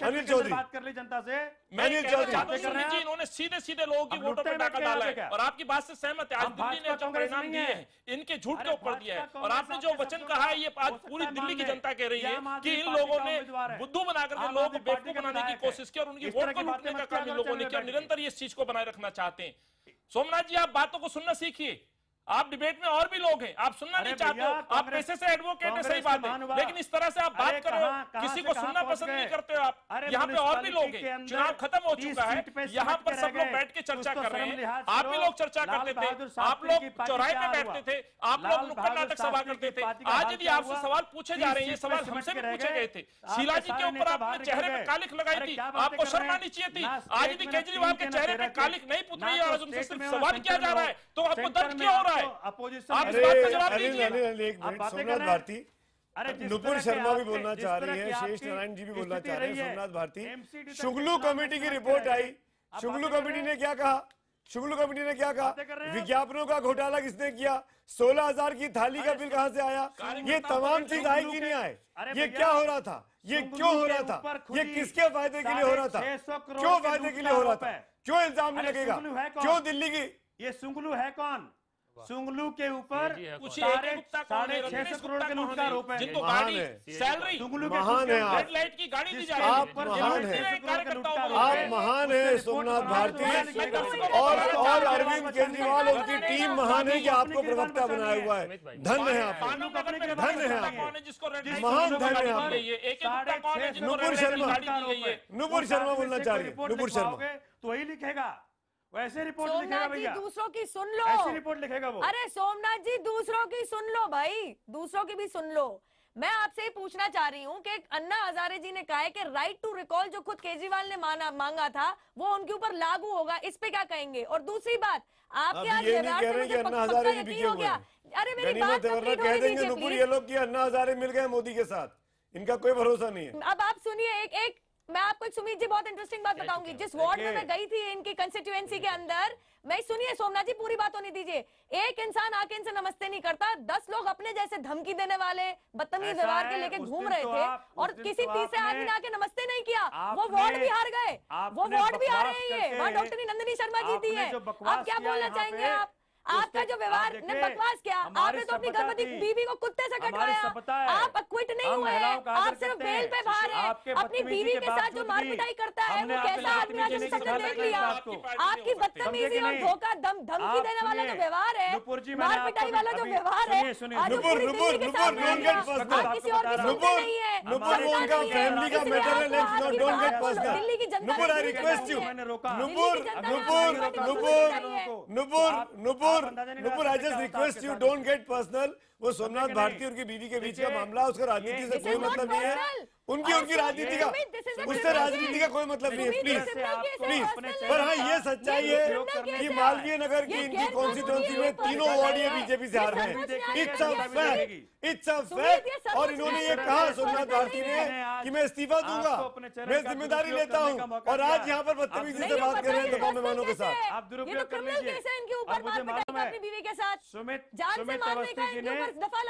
अनिल चौधरी बात कर ली जनता से। अनिल चौधरी इन्होंने सीधे लोगों की वोटों पर डाका डाला है और आपकी बात से सहमत है। आज दिल्ली ने जो परिणाम दिए हैं इनके झूठ के ऊपर दिया है, और आपने जो वचन कहा है ये आज पूरी दिल्ली की जनता कह रही है कि इन लोगों ने बुद्धू बनाकर के लोगों को बेवकूफ बनाने की कोशिश की और उनकी वोट को लूटने का काम इन लोगों ने किया, निरंतर इस चीज को बनाए रखना चाहते हैं। सोमनाथ जी, आप बातों को सुनना सीखिए। आप डिबेट में और भी लोग हैं, आप सुनना नहीं चाहते हो, आप पैसे से एडवोकेट है, सही बात है, लेकिन इस तरह से आप बात कर रहे हो, किसी को सुनना पसंद नहीं करते हो आप। यहाँ पे और भी लोग हैं, चुनाव खत्म हो चुका है, यहाँ पर सब लोग बैठ के चर्चा कर रहे हैं। आप भी लोग चर्चा करते थे, आप लोग चौराहे पे बैठते थे, आप लोग नुक्कड़ नाटक सभा करते थे। आज यदि आपसे सवाल पूछे जा रहे हैं, ये सवाल हमसे भी पूछे गए थे, शीला जी के ऊपर आपने चेहरे पे कालिख लगाई थी, आपको शर्म आनी चाहिए थी। आज यदि केजरीवाल के चेहरे पे कालिख नहीं पुत रही है और उनसे सिर्फ सवाल किया जा रहा है, तो आपको दर्द क्यों हो रहा है? आप इस बात का जवाब दीजिए। एक मिनट, सोमनाथ भारती, नुपुर शर्मा भी बोलना चाह रही है, शेष नारायण जी भी बोलना चाह रहे हैं। सोमनाथ भारती, शुक्लू कमेटी की रिपोर्ट आई, शुक्लू कमेटी ने क्या कहा? शुक्लू कमेटी ने क्या कहा? विज्ञापनों का घोटाला किसने किया? 16,000 की थाली का बिल कहां से आया? ये तमाम चीज आई कि नहीं आए? ये क्या हो रहा था? ये क्यों हो रहा था? ये किसके फायदे के लिए हो रहा था? क्यों फायदे के लिए हो रहा था? क्यों इल्जाम नहीं लगेगा? क्यों दिल्ली की? ये सुंगलू है कौन? सुंगलू के ऊपर 650 करोड़ के लूट का आरोप है। जिनको गाड़ी, सैलरी, महान है रेड लाइट की गाड़ी दी जा रही है। आप महान है, आप महान है सोमनाथ भारती, और अरविंद केजरीवाल और उनकी टीम महान है कि आपको प्रवक्ता बनाया हुआ है। धन्य है आप, धन्य है आप, महान धन्य है आप। नुपुर शर्मा बोलना चाह रही है, नुपुर शर्मा। तो वही लिखेगा, वैसे रिपोर्ट लिखेगा सोमनाथ जी, भैया, दूसरों की सुन लो, ऐसी रिपोर्ट लिखेगा वो। अरे सोमनाथ जी, दूसरों की सुन लो भाई, दूसरों की भी सुन लो। मैं आपसे ही पूछना चाह रही हूँ कि अन्ना हजारे जी ने कहा है कि राइट टू रिकॉल जो खुद केजरीवाल ने मांगा था वो उनके ऊपर लागू होगा, इस पे क्या कहेंगे? और दूसरी बात, आपके आज व्यवहार से मुझे पक्का यकीन हो गया। अरे मेरी बात कंप्लीट होने दीजिए नुपुर, ये लोग कि अन्ना हजारे मिल गए मोदी के साथ, इनका कोई भरोसा नहीं है। अब आप सुनिए, एक मैं आपको एक सुमित जी बहुत इंटरेस्टिंग बात बताऊंगी। जिस वार्ड में मैं गई थी इनकी कंस्टिट्यूएंसी के अंदर, मैं सुनिए सोमनाथ जी, पूरी बात होने दीजिए। एक इंसान आके इनसे नमस्ते नहीं करता, 10 लोग अपने जैसे धमकी देने वाले बदतमीज व्यवहार के लेके घूम रहे थे और किसी तीसरे आदमी ने आके नमस्ते नहीं किया, वो वार्ड भी हार गए, वो वार्ड भी हारे हैं ये। वहाँ डॉक्टर नंदिनी शर्मा जीती है। अब क्या बोलना चाहेंगे आप? आपका जो व्यवहार ने बकवास किया, आपने तो अपनी गर्भवती बीवी को कुत्ते से कटवाया, आप क्विट नहीं हुए, आप सिर्फ बेल पे बाहर हैं। अपनी बीवी के साथ जो मार पिटाई करता है वो कैसा आदमी है, सबने देख लिया। आपकी बदतमीजी और धोखा धमकी देने वाला जो व्यवहार है, मार पिटाई वाला जो व्यवहार है, किसी और की सुनते नहीं है। दिल्ली की जनता Nupur, I just request you don't get personal. वो सोमनाथ भारती और उनकी बीवी के बीच का मामला, उसका राजनीति से कोई मतलब नहीं है। उनकी राजनीति का, उससे राजनीति का कोई मतलब नहीं है। Please please. पर हाँ, ये सच्चाई है कि मालवीय नगर की इनकी कॉन्स्टिट्यूंसी में तीनों वार्ड ये बीजेपी से हार गए। It's a fact, it's a fact. और इन्होंने ये कहा सोमनाथ भारती ने कि मैं इस्तीफा दूंगा, मैं जिम्मेदारी लेता हूँ, और आज यहाँ पर बदतमीजी से बात कर रहे हैं दफा मेहमानों के साथ। आप दुरुपयोग कर लीजिए। और मुझे मालूम है सुमित अवस्थी जी ने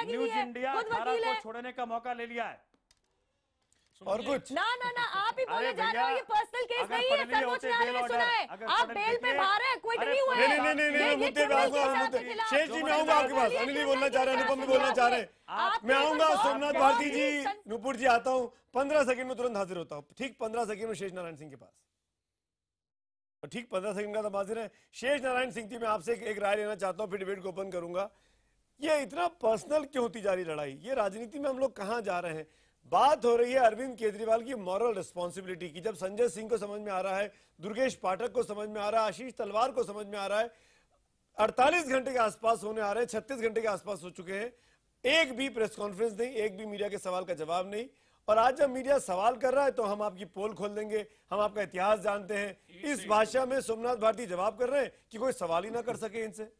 न्यूज इंडिया 18 को छोड़ने का मौका ले लिया है। और कुछ ना ना ना, आप ही बोले जा रहे हो ये पर्सनल केस नहीं है, सर्वोच्च न्यायालय ने सुना है। आप बेल पे बाहर है, कोई नहीं हुआ है। नहीं, मुद्दे पे आऊंगा। शेष जी मैं आऊंगा आपके पास। अनिल जी बोलना चाह रहे हैं, अनुपम भी बोलना चाह रहे हैं। मैं आऊंगा, सोमनाथ भारती जी, नुपुर जी, आता हूँ 15 सेकंड में, तुरंत हाजिर होता हूँ। ठीक 15 सेकंड में शेष नारायण सिंह के पास, ठीक 15 सेकंड का तो हाजिर है। शेष नारायण सिंह जी, मैं आपसे एक राय लेना चाहता हूँ, फिर डिबेट को ओपन करूंगा। ये इतना पर्सनल क्यों होती जा रही लड़ाई? ये राजनीति में हम लोग कहाँ जा रहे हैं? बात हो रही है अरविंद केजरीवाल की मॉरल रिस्पॉन्सिबिलिटी की। जब संजय सिंह को समझ में आ रहा है, दुर्गेश पाठक को समझ में आ रहा है, आशीष तलवार को समझ में आ रहा है, 48 घंटे के आसपास होने आ रहे हैं, 36 घंटे के आसपास हो चुके हैं, एक भी प्रेस कॉन्फ्रेंस नहीं, एक भी मीडिया के सवाल का जवाब नहीं। और आज जब मीडिया सवाल कर रहा है तो हम आपकी पोल खोल देंगे, हम आपका इतिहास जानते हैं। इस भाषा में सोमनाथ भारती जवाब कर रहे हैं कि कोई सवाल ही ना कर सके इनसे।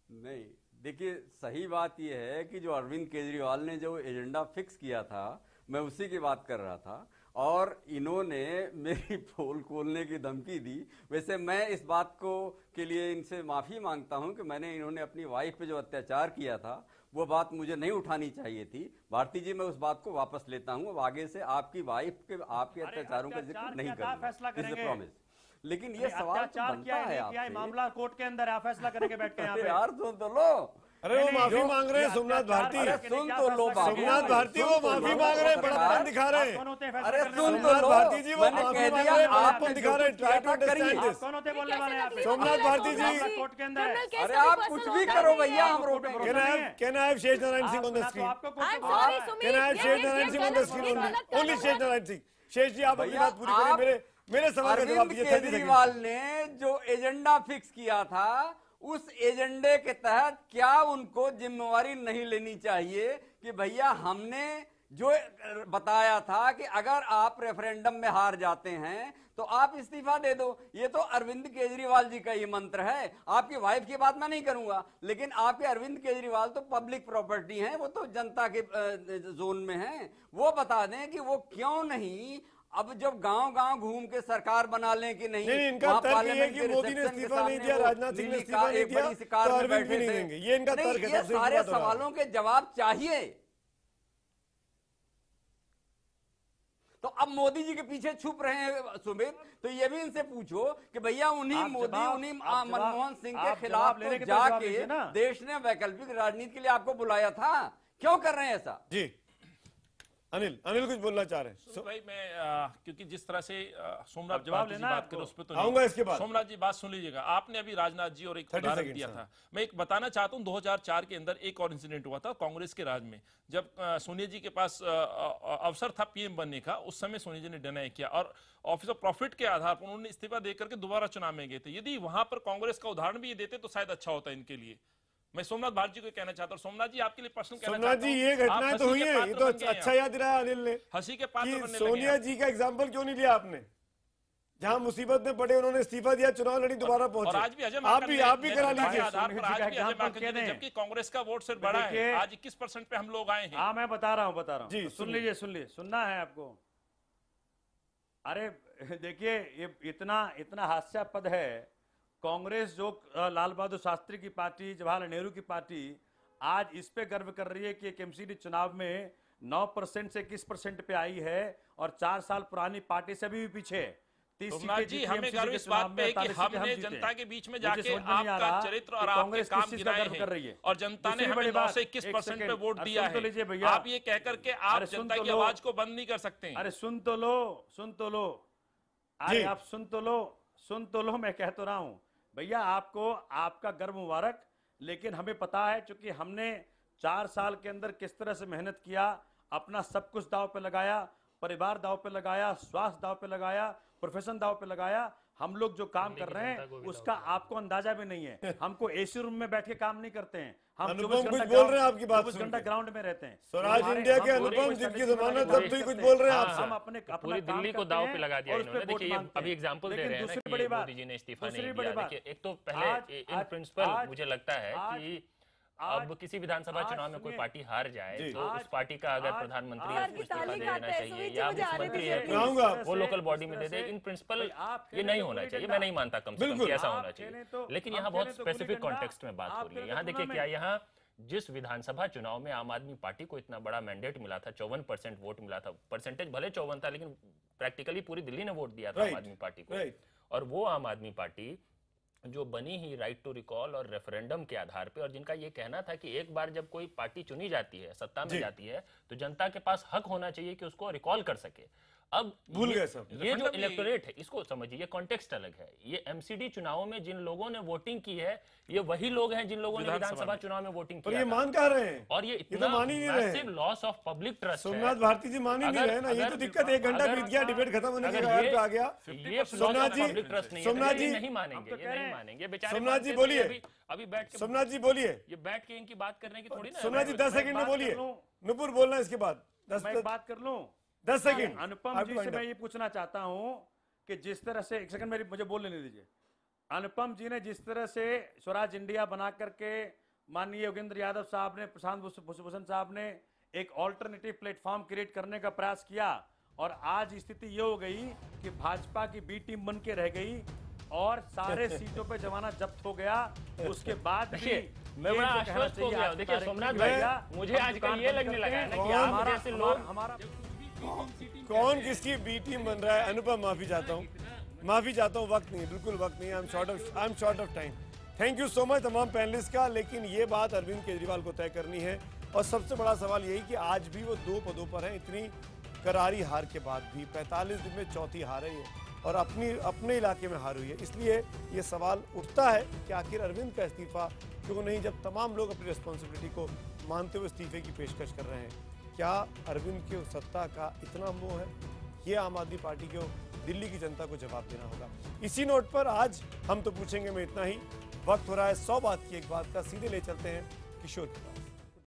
नहीं, देखिए सही बात यह है कि जो अरविंद केजरीवाल ने जो एजेंडा फिक्स किया था, मैं उसी की बात कर रहा था, और इन्होंने मेरी पोल खोलने की धमकी दी। वैसे मैं इस बात को के लिए इनसे माफ़ी मांगता हूं कि मैंने इन्होंने अपनी वाइफ पे जो अत्याचार किया था वो बात मुझे नहीं उठानी चाहिए थी। भारती जी, मैं उस बात को वापस लेता हूं। अब आगे से आपकी वाइफ के, आपके अत्याचारों का जिक्र नहीं करूंगा, लेकिन ये सवाल तो बनता है आपसे। मामला कोर्ट के अंदर है, फैसला करेंगे बैठ के यहाँ पे। यार सुन तो लो। अरे वो माफी मांग रहे हैं सोमनाथ भारती। सुन तो लो, सोमनाथ भारती वो माफी मांग रहे हैं, बड़प्पन दिखा रहे हैं। अरे सुन तो लो, भारती जी वो माफी मांग रहे हैं, बड़प्पन दिखा रहे हैं। Try to understand this. कौन होते बोलने वाले हैं? सोमनाथ भारती जी, कोर्ट के अंदर है। अरे आप कुछ भी करो भैया, हम रोकेंगे। Can I have शेष Narayan Singh on the screen? Can I have शेष Narayan Singh on the screen only? Only शेष नारायण सिंह। शेष जी आप अपनी बात पूरी करिए, मेरे सवाल का जवाब दीजिए। केजरीवाल ने जो एजेंडा फिक्स किया था, उस एजेंडे के तहत क्या उनको जिम्मेवारी नहीं लेनी चाहिए कि भैया हमने जो बताया था कि अगर आप रेफरेंडम में हार जाते हैं तो आप इस्तीफा दे दो। ये तो अरविंद केजरीवाल जी का ही मंत्र है। आपकी वाइफ की बात मैं नहीं करूंगा, लेकिन आपके अरविंद केजरीवाल तो पब्लिक प्रॉपर्टी हैं, वो तो जनता के जोन में हैं। वो बता दें कि वो क्यों नहीं अब जब गांव-गांव घूम के सरकार बना लें कि नहीं। इनका तर्क ये है कि मोदी ने इस्तीफा नहीं दिया, राजनाथ सिंह ने इस्तीफा नहीं दिया, तो अरविंद भी नहीं देंगे। ये इनका तर्क है। ये सारे सवालों के जवाब चाहिए। तो अब मोदी जी के पीछे छुप रहे हैं सुमित, तो ये भी इनसे पूछो कि भैया उन्हीं मोदी, उन्हीं मनमोहन सिंह के खिलाफ तो जाके देश ने वैकल्पिक राजनीति के लिए आपको बुलाया था। क्यों कर रहे हैं ऐसा? जी अनिल कुछ बोलना चाह रहे हैं? भाई मैं क्योंकि जिस तरह से सोमनाथ जवाब जी लेना बात करें उस पर तो आऊंगा इसके बाद। सोमनाथ जी बात सुन लीजिएगा। आपने अभी राजनाथ जी और एक उदाहरण दिया था, मैं एक बताना चाहता हूं। 2004 के अंदर एक और इंसिडेंट हुआ था कांग्रेस के राज में, जब सोनिया जी के पास अवसर था पीएम बनने का। उस समय सोनिया जी ने डिनाई किया और ऑफिस ऑफ प्रॉफिट के आधार पर उन्होंने इस्तीफा देकर के दोबारा चुनाव में गए थे। यदि वहां पर कांग्रेस का उदाहरण भी देते तो शायद अच्छा होता इनके लिए। मैं सोमनाथ भारती को कहना चाहता हूं, सोमनाथ जी आपके लिए प्रश्न कहना चाहता हूं। सोमनाथ जी, ये घटनाएं तो हुई है, ये तो अच्छा याद दिलाया अनिल ने। हंसी के पात्र बनने लगे। सोनिया जी का एग्जांपल क्यों नहीं लिया आपने? जहां मुसीबत में पड़े उन्होंने इस्तीफा दिया, चुनाव लड़ी, दोबारा पहुंचे। और आज भी अजय आप भी करा लीजिए। जबकि कांग्रेस का वोट शेयर बढ़ा है, आज 21% पे हम लोग आए हैं। हाँ मैं बता रहा हूँ जी, सुन लीजिए सुनना है आपको। अरे देखिए, ये इतना हास्यास्पद है। कांग्रेस जो लाल बहादुर शास्त्री की पार्टी, जवाहरलाल नेहरू की पार्टी, आज इस पे गर्व कर रही है कि एक एमसीडी चुनाव में 9% से 21% पे आई है और 4 साल पुरानी पार्टी से भी पीछे। जी, हमें गर्व इस बात पे है कि हमने जनता के बीच में जाके आपका चरित्र और आपके काम गिनाए हैं और जनता ने हमें 9 से 21% पे वोट दिया है। आप ये कहकर के आप जनता की आवाज को बंद नहीं कर सकते। अरे सुन तो लो, अरे आप सुन तो लो, मैं कह तो रहा हूं भैया, आपको आपका गर्व मुबारक। लेकिन हमें पता है, चूंकि हमने 4 साल के अंदर किस तरह से मेहनत किया, अपना सब कुछ दांव पे लगाया, परिवार दांव पे लगाया, स्वास्थ्य दांव पे लगाया, प्रोफेशन दांव पे लगाया। हम लोग जो काम कर रहे हैं उसका आपको अंदाजा भी नहीं है। हमको एसी रूम में बैठ के काम नहीं करते हैं, हम अनुपम कुछ बोल रहे हैं आपकी बात 24 घंटा ग्राउंड में रहते हैं। स्वराज इंडिया के अनुपम जिनकी जमानत तब तो ही कुछ बोल रहे हैं आपसे। हम अपने पूरी दिल्ली को दाव पे लगा दिया इन्होंने। देखिए ये अभी एग्जांपल दे रहे हैं ना कि मोदी जी ने इस्तीफा नहीं दिया। देखिए एक तो पहले इन प्रिंसिपल मुझे लगता है कि अब किसी विधानसभा चुनाव में कोई पार्टी हार जाए तो उस पार्टी का अगर प्रधानमंत्री इस्तीफा दे देना चाहिए या मुख्यमंत्री है वो लोकल बॉडी में दे दे, इन प्रिंसिपल ये नहीं होना चाहिए। मैं नहीं मानता कम से कम ऐसा होना चाहिए। लेकिन यहाँ बहुत स्पेसिफिक कॉन्टेक्स्ट में बात हो रही है। यहाँ देखिए क्या, यहाँ जिस विधानसभा चुनाव में आम आदमी पार्टी को इतना बड़ा मैंडेट मिला था, 54% वोट मिला था, परसेंटेज भले 54 था लेकिन प्रैक्टिकली पूरी दिल्ली ने वोट दिया था आम आदमी पार्टी को। और वो आम आदमी पार्टी जो बनी ही राइट टू रिकॉल और रेफरेंडम के आधार पे, और जिनका ये कहना था कि एक बार जब कोई पार्टी चुनी जाती है, सत्ता में जाती है, तो जनता के पास हक होना चाहिए कि उसको रिकॉल कर सके। अब भूल गए सब। ये जो इलेक्टोरेट है इसको समझिए, ये कॉन्टेक्स्ट अलग है। ये एमसीडी चुनावों में जिन लोगों ने वोटिंग की है ये वही लोग हैं जिन लोगों ने विधानसभा चुनाव में वोटिंग की। ये मान कह रहे हैं और ये तो मान ही नहीं रहे। Loss of public trust. Somnath Bharti ji मान ही नहीं रहे ना, ये तो दिक्कत। 1 घंटा बीत गया, डिबेट खत्म होने के बाद पे आ गया। सोमनाथ जी नहीं मानेंगे, ये नहीं मानेंगे बेचारे। सोमनाथ जी बोलिए, अभी बैठ के सोमनाथ जी बोलिए, ये बैठ के इनकी बात करने की थोड़ी ना। सोमनाथ जी 10 सेकंड में बोलिए, नुपुर बोलना इसके बाद। मैं बात कर लूं 10 सेकंड। अनुपम जी से मैं ये पूछना चाहता हूं कि जिस तरह से, 1 सेकंड मुझे बोल लेने दीजिए। अनुपम जी ने जिस तरह से स्वराज इंडिया बना करके माननीय योगेंद्र यादव साहब ने, प्रशांत भूषण साहब ने एक ऑल्टरनेटिव प्लेटफॉर्म क्रिएट करने का प्रयास किया, और आज स्थिति ये हो गई कि भाजपा की बी टीम बन के रह गई और सारे सीटों पे जमानत जब्त हो गया। उसके बाद भी मैं बड़ा आश्वस्त हो गया। देखिए सोमनाथ भाई, मुझे आजकल ये लगने लगा है ना कि आप जैसे लोग, हमारा कौन किसकी बी टीम बन रहा है। अनुपम माफी चाहता हूँ, वक्त नहीं, बिल्कुल वक्त नहीं। I am short of time. Thank you so much तमाम पैनलिस्ट का। लेकिन ये बात अरविंद केजरीवाल को तय करनी है, और सबसे बड़ा सवाल यही कि आज भी वो 2 पदों पर हैं, इतनी करारी हार के बाद भी। 45 दिन में चौथी हार है ये, और अपने इलाके में हार हुई है। इसलिए ये सवाल उठता है कि आखिर अरविंद का इस्तीफा क्यों नहीं, जब तमाम लोग अपनी रिस्पॉन्सिबिलिटी को मानते हुए इस्तीफे की पेशकश कर रहे हैं। क्या अरविंद के सत्ता का इतना मोह है? ये आम आदमी पार्टी को, दिल्ली की जनता को जवाब देना होगा। इसी नोट पर आज हम तो पूछेंगे में इतना ही। वक्त हो रहा है 100 बात की एक बात का। सीधे ले चलते हैं किशोर के पास।